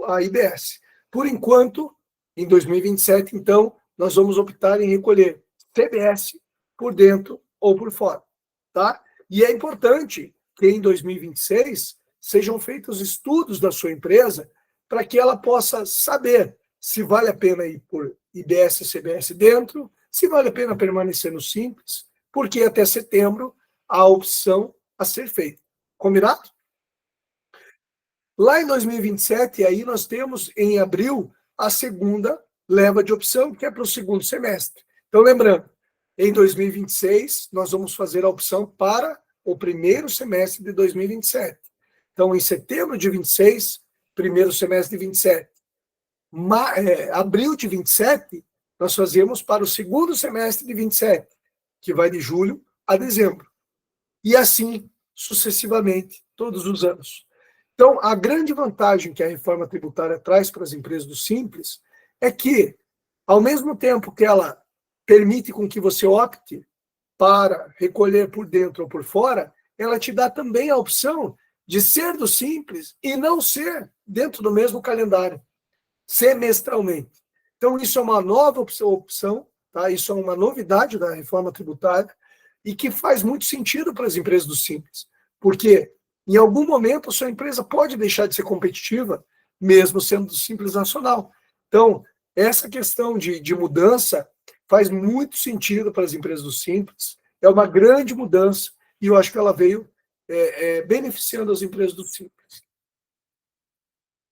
a IBS. Por enquanto, em 2027, então, nós vamos optar em recolher CBS por dentro ou por fora, tá? E é importante que em 2026 sejam feitos estudos da sua empresa para que ela possa saber se vale a pena ir por IBS e CBS dentro, se vale a pena permanecer no Simples, porque até setembro há a opção a ser feita. Combinado? Lá em 2027, aí nós temos em abril a segunda leva de opção, que é para o segundo semestre. Então, lembrando, em 2026, nós vamos fazer a opção para o primeiro semestre de 2027. Então, em setembro de 26, primeiro semestre de 27. Abril de 27, nós fazemos para o segundo semestre de 27, que vai de julho a dezembro. E assim, sucessivamente, todos os anos. Então, a grande vantagem que a reforma tributária traz para as empresas do Simples é que, ao mesmo tempo que ela permite com que você opte para recolher por dentro ou por fora, ela te dá também a opção de ser do Simples e não ser dentro do mesmo calendário, semestralmente. Então, isso é uma nova opção, tá? Isso é uma novidade da reforma tributária e que faz muito sentido para as empresas do Simples, porque em algum momento a sua empresa pode deixar de ser competitiva, mesmo sendo do Simples Nacional. Então, essa questão de mudança faz muito sentido para as empresas do Simples, é uma grande mudança e eu acho que ela veio beneficiando as empresas do Simples.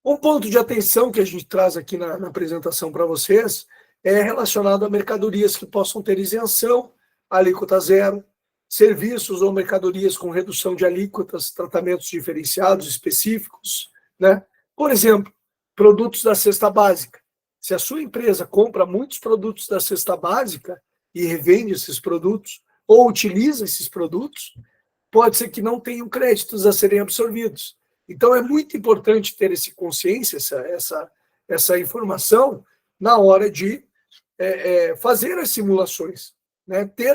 Um ponto de atenção que a gente traz aqui na apresentação para vocês é relacionado a mercadorias que possam ter isenção, alíquota zero, serviços ou mercadorias com redução de alíquotas, tratamentos diferenciados específicos, né? Por exemplo, produtos da cesta básica. Se a sua empresa compra muitos produtos da cesta básica e revende esses produtos, ou utiliza esses produtos, pode ser que não tenham créditos a serem absorvidos. Então, é muito importante ter essa consciência, essa informação, na hora de fazer as simulações, né? Ter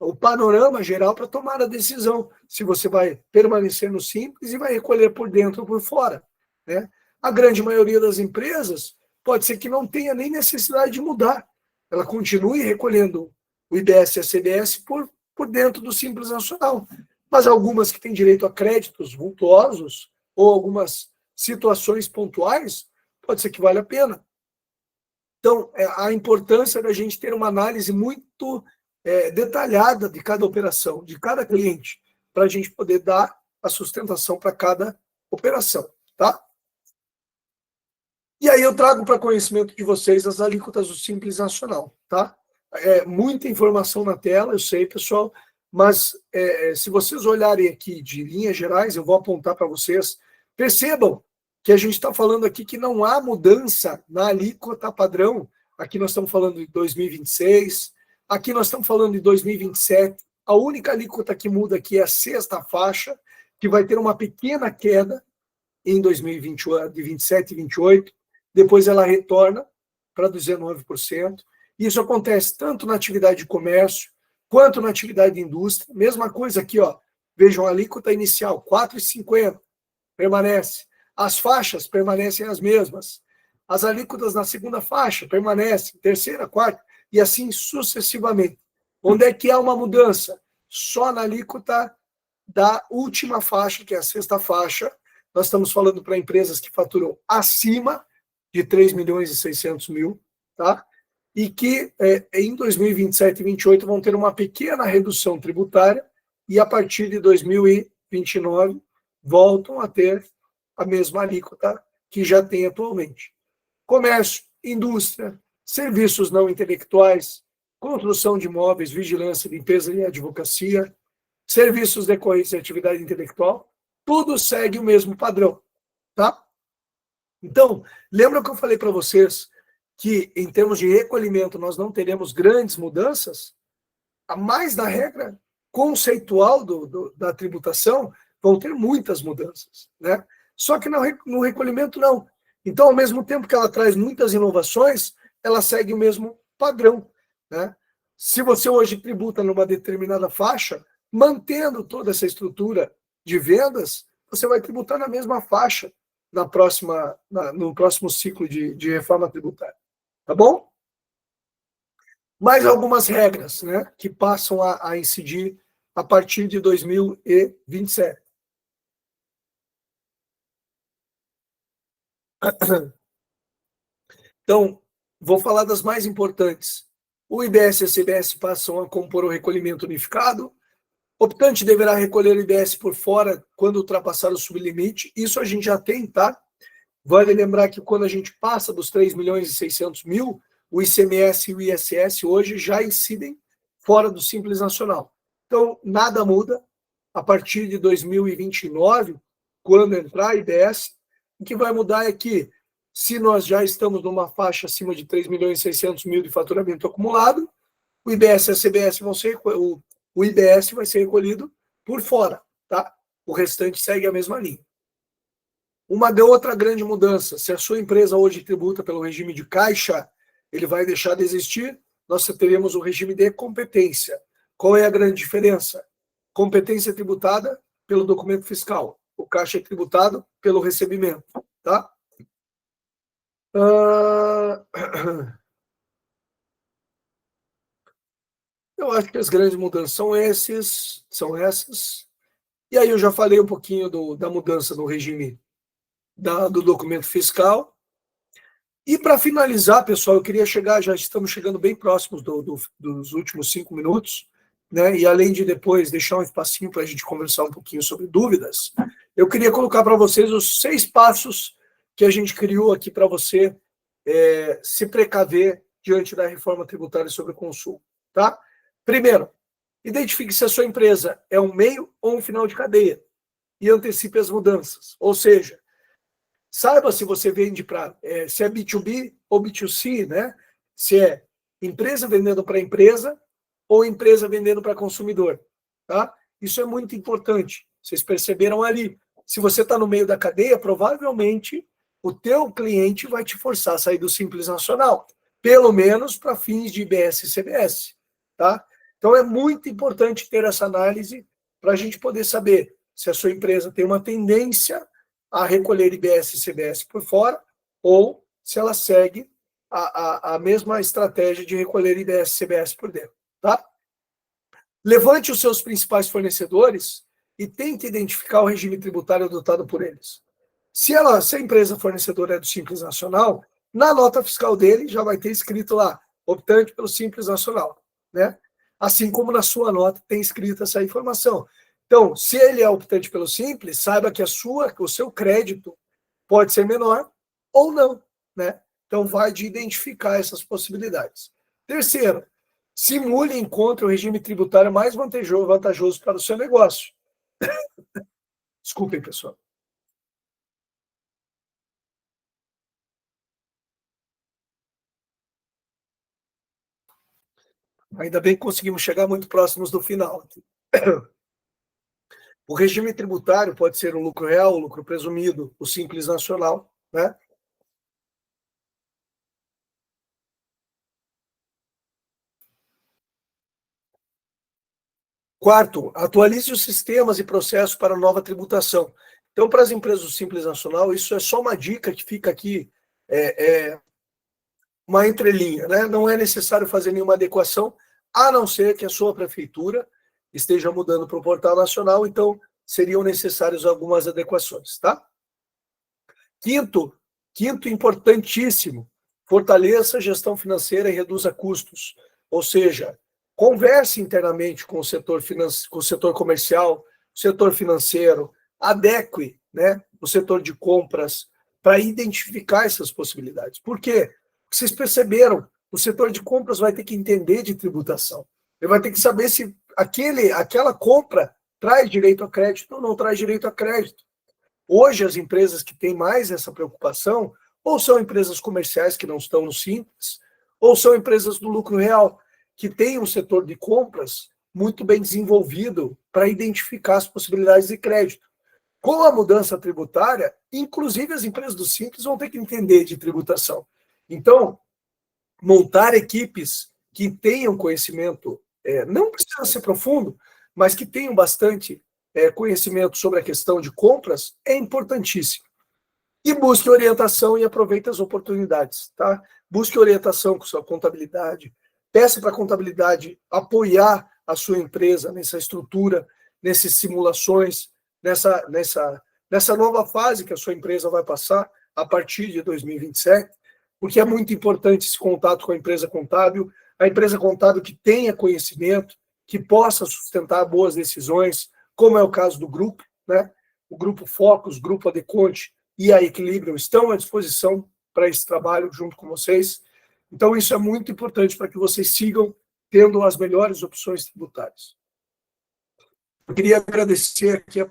o panorama geral para tomar a decisão se você vai permanecer no Simples e vai recolher por dentro ou por fora, né? A grande maioria das empresas pode ser que não tenha nem necessidade de mudar. Ela continue recolhendo o IBS e a CBS por dentro do Simples Nacional. Mas algumas que têm direito a créditos vultuosos ou algumas situações pontuais, pode ser que valha a pena. Então, a importância da gente ter uma análise muito detalhada de cada operação, de cada cliente, para a gente poder dar a sustentação para cada operação, tá? E aí eu trago para conhecimento de vocês as alíquotas do Simples Nacional, tá? Muita informação na tela, eu sei, pessoal, mas se vocês olharem aqui de linhas gerais, eu vou apontar para vocês, percebam que a gente está falando aqui que não há mudança na alíquota padrão. Aqui nós estamos falando de 2026, aqui nós estamos falando de 2027, a única alíquota que muda aqui é a sexta faixa, que vai ter uma pequena queda em 2020, de 27 e 28, depois ela retorna para 19%. Isso acontece tanto na atividade de comércio quanto na atividade de indústria. Mesma coisa aqui, ó. Vejam a alíquota inicial, 4,50, permanece. As faixas permanecem as mesmas. As alíquotas na segunda faixa permanecem, terceira, quarta, e assim sucessivamente. Onde é que há uma mudança? Só na alíquota da última faixa, que é a sexta faixa. Nós estamos falando para empresas que faturam acima de 3 milhões e 600 mil, tá? E que em 2027 e 2028 vão ter uma pequena redução tributária e a partir de 2029 voltam a ter a mesma alíquota que já tem atualmente. Comércio, indústria, serviços não intelectuais, construção de imóveis, vigilância, limpeza e advocacia, serviços decorrentes de atividade intelectual, tudo segue o mesmo padrão, tá? Então, lembra que eu falei para vocês que, em termos de recolhimento, nós não teremos grandes mudanças? A mais da regra conceitual da tributação, vão ter muitas mudanças, né? Só que no recolhimento, não. Então, ao mesmo tempo que ela traz muitas inovações, ela segue o mesmo padrão, né? Se você hoje tributa numa determinada faixa, mantendo toda essa estrutura de vendas, você vai tributar na mesma faixa no próximo ciclo de reforma tributária. Tá bom? Mais algumas regras, né, que passam a incidir a partir de 2027. Então, vou falar das mais importantes. O IBS e a CBS passam a compor o recolhimento unificado. Optante deverá recolher o IBS por fora quando ultrapassar o sublimite. Isso a gente já tem, tá? Vale lembrar que quando a gente passa dos 3 milhões e 600 mil, o ICMS e o ISS hoje já incidem fora do Simples Nacional. Então, nada muda a partir de 2029, quando entrar a IBS. O que vai mudar é que, se nós já estamos numa faixa acima de 3 milhões e 600 mil de faturamento acumulado, o IBS e a CBS vão ser, o IBS vai ser recolhido por fora, tá? O restante segue a mesma linha. Uma outra grande mudança, se a sua empresa hoje tributa pelo regime de caixa, ele vai deixar de existir, nós teremos o regime de competência. Qual é a grande diferença? Competência é tributada pelo documento fiscal, o caixa é tributado pelo recebimento, tá? Eu acho que as grandes mudanças são essas. E aí eu já falei um pouquinho da mudança no regime do documento fiscal. E para finalizar, pessoal, eu queria já estamos chegando bem próximos dos últimos 5 minutos, né? E além de depois deixar um espacinho para a gente conversar um pouquinho sobre dúvidas, eu queria colocar para vocês os 6 passos que a gente criou aqui para você se precaver diante da reforma tributária sobre o consumo, tá? Primeiro, identifique se a sua empresa é um meio ou um final de cadeia e antecipe as mudanças. Ou seja, saiba se você vende para se é B2B ou B2C, né? Se é empresa vendendo para empresa ou empresa vendendo para consumidor, tá? Isso é muito importante. Vocês perceberam ali? Se você está no meio da cadeia, provavelmente o teu cliente vai te forçar a sair do Simples Nacional, pelo menos para fins de IBS e CBS, tá? Então é muito importante ter essa análise para a gente poder saber se a sua empresa tem uma tendência a recolher IBS e CBS por fora, ou se ela segue a mesma estratégia de recolher IBS e CBS por dentro. Tá? Levante os seus principais fornecedores e tente identificar o regime tributário adotado por eles. Se a empresa fornecedora é do Simples Nacional, na nota fiscal dele já vai ter escrito lá, optante pelo Simples Nacional, né? Assim como na sua nota tem escrito essa informação. Então, se ele é optante pelo Simples, saiba que o seu crédito pode ser menor ou não, né? Então, vai de identificar essas possibilidades. Terceiro, simule e encontre o regime tributário mais vantajoso para o seu negócio. Desculpem, pessoal. Ainda bem que conseguimos chegar muito próximos do final. O regime tributário pode ser o lucro real, o lucro presumido, o simples nacional, né? Quarto, atualize os sistemas e processos para a nova tributação. Então, para as empresas do Simples Nacional, isso é só uma dica que fica aqui, uma entrelinha, né? Não é necessário fazer nenhuma adequação, a não ser que a sua prefeitura esteja mudando para o Portal Nacional, então seriam necessárias algumas adequações, tá? Quinto importantíssimo, fortaleça a gestão financeira e reduza custos. Ou seja, converse internamente com o setor comercial, setor financeiro, adeque, né, o setor de compras para identificar essas possibilidades. Por quê? Porque vocês perceberam, o setor de compras vai ter que entender de tributação. Ele vai ter que saber se aquela compra traz direito a crédito ou não traz direito a crédito. Hoje, as empresas que têm mais essa preocupação, ou são empresas comerciais que não estão no Simples, ou são empresas do lucro real, que têm um setor de compras muito bem desenvolvido para identificar as possibilidades de crédito. Com a mudança tributária, inclusive as empresas do Simples vão ter que entender de tributação. Então, montar equipes que tenham conhecimento, não precisa ser profundo, mas que tenham bastante conhecimento sobre a questão de compras é importantíssimo. E busque orientação e aproveite as oportunidades, tá? Busque orientação com sua contabilidade, peça para a contabilidade apoiar a sua empresa nessa estrutura, nessas simulações, nessa nova fase que a sua empresa vai passar a partir de 2027, porque é muito importante esse contato com a empresa contábil que tenha conhecimento, que possa sustentar boas decisões, como é o caso do grupo, né? O grupo Focus, o grupo Adeconte e a Equilibrium estão à disposição para esse trabalho junto com vocês. Então, isso é muito importante para que vocês sigam tendo as melhores opções tributárias. Eu queria agradecer aqui a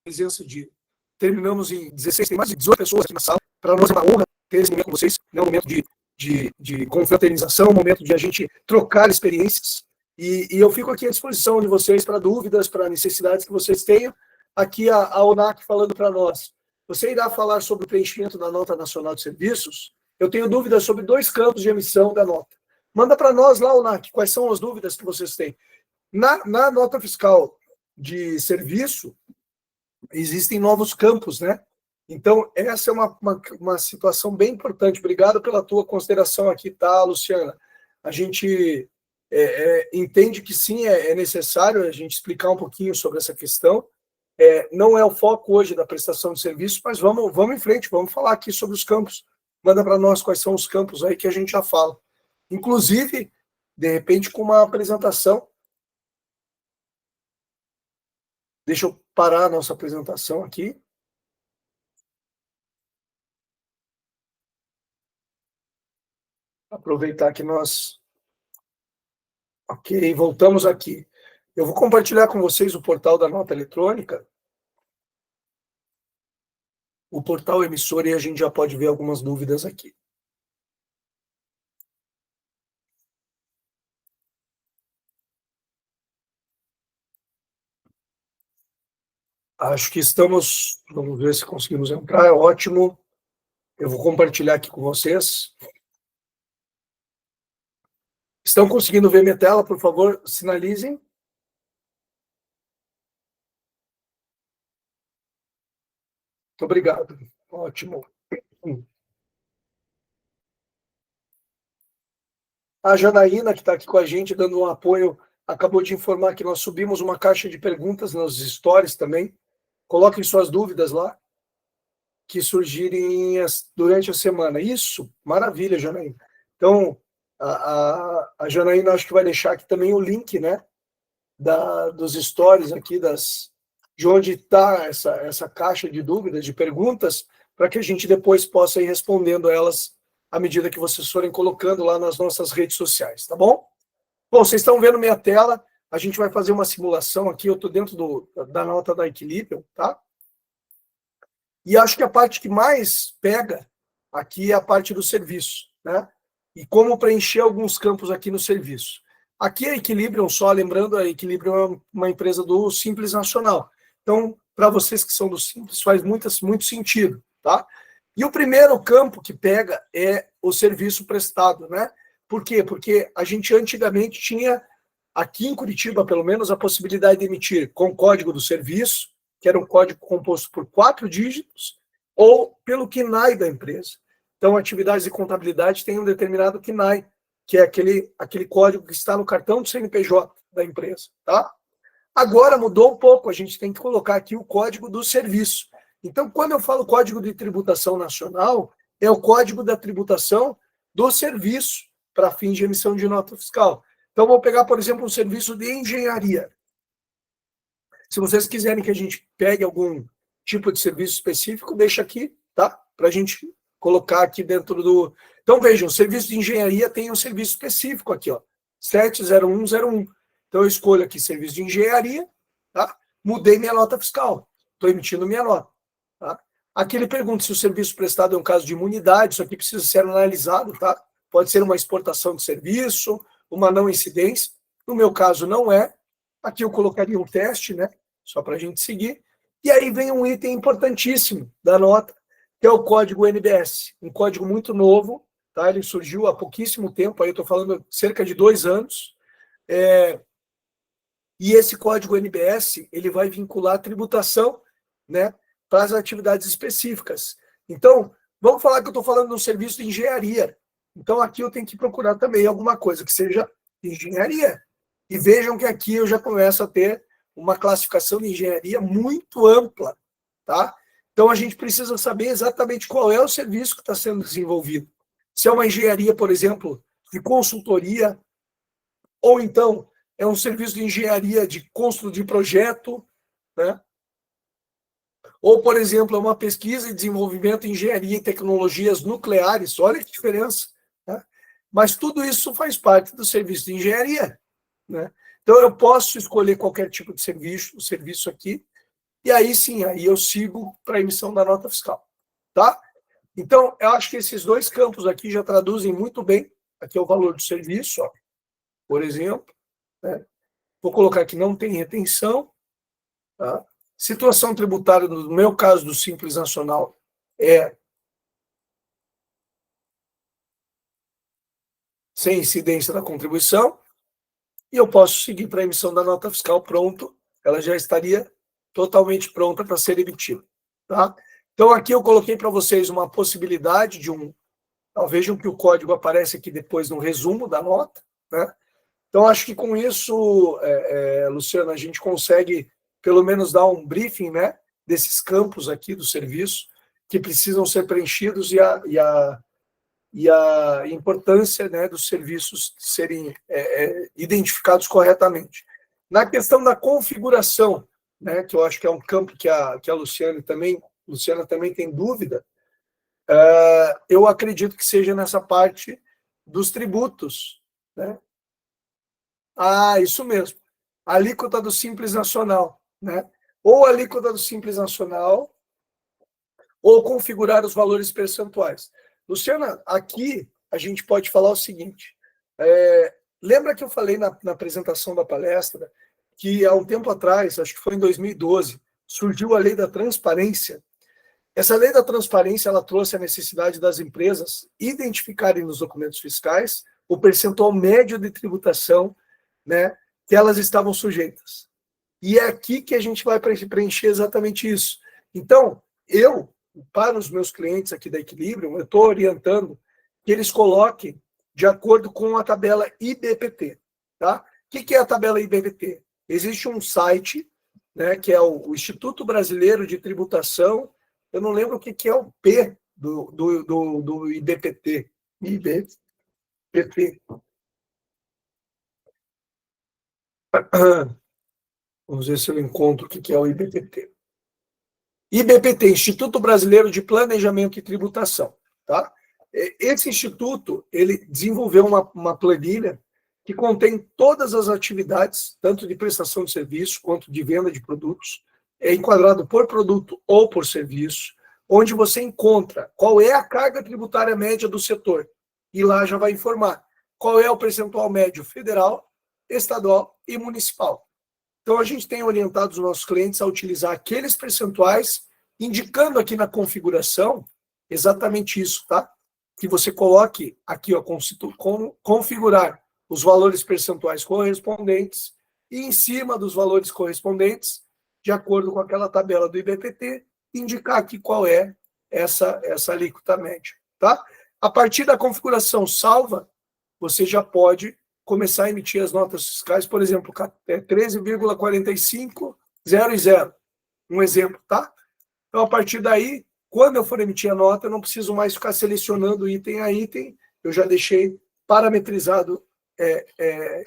presença de... Terminamos em 16, tem mais de 18 pessoas aqui na sala. Para nós é uma honra ter esse momento com vocês, é um momento de confraternização, um momento de a gente trocar experiências. E eu fico aqui à disposição de vocês para dúvidas, para necessidades que vocês tenham. Aqui a ONAC falando para nós. Você irá falar sobre o preenchimento da Nota Nacional de Serviços? Eu tenho dúvidas sobre 2 campos de emissão da nota. Manda para nós lá, ONAC, quais são as dúvidas que vocês têm. Na nota fiscal de serviço, existem novos campos, né? Então, essa é uma situação bem importante. Obrigado pela tua consideração aqui, tá, Luciana? A gente entende que sim, é necessário a gente explicar um pouquinho sobre essa questão. Não é o foco hoje da prestação de serviço, mas vamos em frente, vamos falar aqui sobre os campos. Manda para nós quais são os campos aí que a gente já fala. Inclusive, de repente, com uma apresentação. Deixa eu parar a nossa apresentação aqui. Aproveitar que nós... Ok, voltamos aqui. Eu vou compartilhar com vocês o portal da nota eletrônica, o portal emissor, e a gente já pode ver algumas dúvidas aqui. Acho que estamos... Vamos ver se conseguimos entrar. Ótimo. Eu vou compartilhar aqui com vocês. Estão conseguindo ver minha tela? Por favor, sinalizem. Muito obrigado. Ótimo. A Janaína, que está aqui com a gente, dando um apoio, acabou de informar que nós subimos uma caixa de perguntas nos stories também. Coloquem suas dúvidas lá, que surgirem durante a semana. Isso, maravilha, Janaína. Então, a Janaína acho que vai deixar aqui também o link, né, dos stories aqui, de onde está essa caixa de dúvidas, de perguntas, para que a gente depois possa ir respondendo elas à medida que vocês forem colocando lá nas nossas redes sociais, tá bom? Bom, vocês estão vendo minha tela, a gente vai fazer uma simulação aqui, eu estou dentro da nota da Equilibrium, tá? E acho que a parte que mais pega aqui é a parte do serviço, né? e como preencher alguns campos aqui no serviço. Aqui a Equilibrium, só lembrando, a Equilibrium é uma empresa do Simples Nacional. Então, para vocês que são do Simples, faz muito sentido, tá? E o primeiro campo que pega é o serviço prestado, né? Por quê? Porque a gente antigamente tinha, aqui em Curitiba, pelo menos, a possibilidade de emitir com código do serviço, que era um código composto por 4 dígitos, ou pelo KNAI da empresa. Então, atividades de contabilidade têm um determinado KNAI, que é aquele código que está no cartão do CNPJ da empresa, tá? Agora mudou um pouco, a gente tem que colocar aqui o código do serviço. Então, quando eu falo código de tributação nacional, é o código da tributação do serviço para fins de emissão de nota fiscal. Então, vou pegar, por exemplo, um serviço de engenharia. Se vocês quiserem que a gente pegue algum tipo de serviço específico, deixa aqui, tá? Para a gente colocar aqui dentro do... Então, vejam, o serviço de engenharia tem um serviço específico aqui, ó, 70101. Então, eu escolho aqui serviço de engenharia, tá? Mudei minha nota fiscal, estou emitindo minha nota. Tá? Aqui ele pergunta se o serviço prestado é um caso de imunidade, isso aqui precisa ser analisado, tá? Pode ser uma exportação de serviço, uma não incidência. No meu caso, não é. Aqui eu colocaria um teste, né? Só para a gente seguir. E aí vem um item importantíssimo da nota, que é o código NBS, um código muito novo, tá? Ele surgiu há pouquíssimo tempo, aí eu estou falando cerca de 2 anos. E esse código NBS, ele vai vincular a tributação, né, para as atividades específicas. Então, vamos falar que eu estou falando de um serviço de engenharia. Então, aqui eu tenho que procurar também alguma coisa que seja engenharia. E vejam que aqui eu já começo a ter uma classificação de engenharia muito ampla, tá? Então, a gente precisa saber exatamente qual é o serviço que está sendo desenvolvido. Se é uma engenharia, por exemplo, de consultoria, ou então é um serviço de engenharia de construção de projeto, né? Ou, por exemplo, é uma pesquisa e desenvolvimento em engenharia e tecnologias nucleares, olha que diferença. Né? Mas tudo isso faz parte do serviço de engenharia. Né? Então, eu posso escolher qualquer tipo de serviço aqui, e aí sim, aí eu sigo para a emissão da nota fiscal. Tá? Então, eu acho que esses 2 campos aqui já traduzem muito bem. Aqui é o valor do serviço, ó, por exemplo. Né? Vou colocar que não tem retenção. Tá? Situação tributária, no meu caso do Simples Nacional, é sem incidência da contribuição, e eu posso seguir para a emissão da nota fiscal, pronto, ela já estaria totalmente pronta para ser emitida. Tá? Então, aqui eu coloquei para vocês uma possibilidade de vejam que o código aparece aqui depois no resumo da nota. Né? Então, acho que com isso, Luciana, a gente consegue pelo menos dar um briefing, né, desses campos aqui do serviço que precisam ser preenchidos e a importância, né, dos serviços serem identificados corretamente. Na questão da configuração, né, que eu acho que é um campo que a Luciana também tem dúvida, eu acredito que seja nessa parte dos tributos. Né? Isso mesmo. A alíquota do Simples Nacional. Né? Ou a alíquota do Simples Nacional, ou configurar os valores percentuais. Luciana, aqui a gente pode falar o seguinte. Lembra que eu falei na apresentação da palestra que há um tempo atrás, acho que foi em 2012, surgiu a Lei da Transparência. Essa Lei da Transparência ela trouxe a necessidade das empresas identificarem nos documentos fiscais o percentual médio de tributação, né, que elas estavam sujeitas. E é aqui que a gente vai preencher exatamente isso. Então, para os meus clientes aqui da Equilibrium, eu estou orientando que eles coloquem de acordo com a tabela IBPT. Tá? O que é a tabela IBPT? Existe um site, né, que é o Instituto Brasileiro de Tributação, eu não lembro o que é o P do IBPT. IBPT. Vamos ver se eu encontro o que é o IBPT. IBPT, Instituto Brasileiro de Planejamento e Tributação. Tá? Esse instituto ele desenvolveu uma planilha que contém todas as atividades, tanto de prestação de serviço quanto de venda de produtos, enquadrado por produto ou por serviço, onde você encontra qual é a carga tributária média do setor. E lá já vai informar qual é o percentual médio federal, estadual e municipal. Então, a gente tem orientado os nossos clientes a utilizar aqueles percentuais, indicando aqui na configuração exatamente isso, tá? Que você coloque aqui, ó, configurar os valores percentuais correspondentes e em cima dos valores correspondentes, de acordo com aquela tabela do IBPT, indicar aqui qual é essa alíquota média, tá? A partir da configuração salva, você já pode começar a emitir as notas fiscais, por exemplo, 13,4500, um exemplo, tá? Então, a partir daí, quando eu for emitir a nota, eu não preciso mais ficar selecionando item a item, eu já deixei parametrizado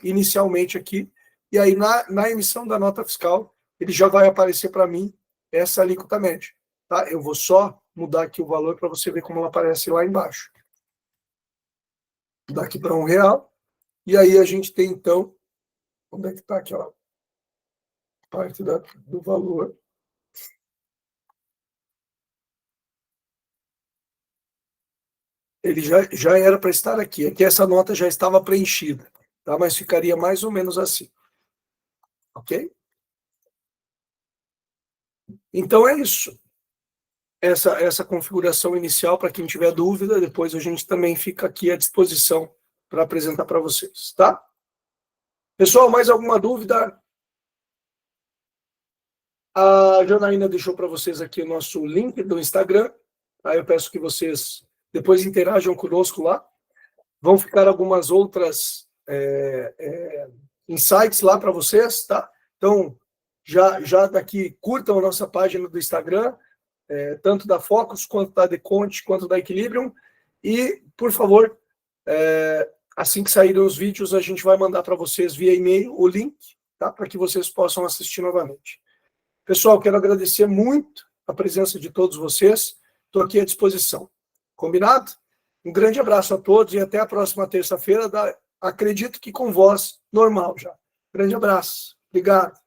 inicialmente aqui, e aí na emissão da nota fiscal, ele já vai aparecer para mim essa alíquota média, tá? Eu vou só mudar aqui o valor para você ver como ela aparece lá embaixo. Daqui para R$1, e aí a gente tem, então, onde é que está aquela parte do valor? Ele já era para estar aqui. Aqui essa nota já estava preenchida, tá? Mas ficaria mais ou menos assim. Ok? Então é isso. Essa configuração inicial, para quem tiver dúvida, depois a gente também fica aqui à disposição para apresentar para vocês, tá? Pessoal, mais alguma dúvida? A Janaína deixou para vocês aqui o nosso link do Instagram. Aí eu peço que vocês depois interajam conosco lá. Vão ficar algumas outras insights lá para vocês, tá? Então, já daqui, curtam a nossa página do Instagram, tanto da Focus, quanto da Deconte, quanto da Equilibrium. E, por favor, assim que saírem os vídeos, a gente vai mandar para vocês via e-mail o link, tá? Para que vocês possam assistir novamente. Pessoal, quero agradecer muito a presença de todos vocês. Estou aqui à disposição. Combinado? Um grande abraço a todos e até a próxima terça-feira. Acredito que com voz normal já. Grande abraço. Obrigado.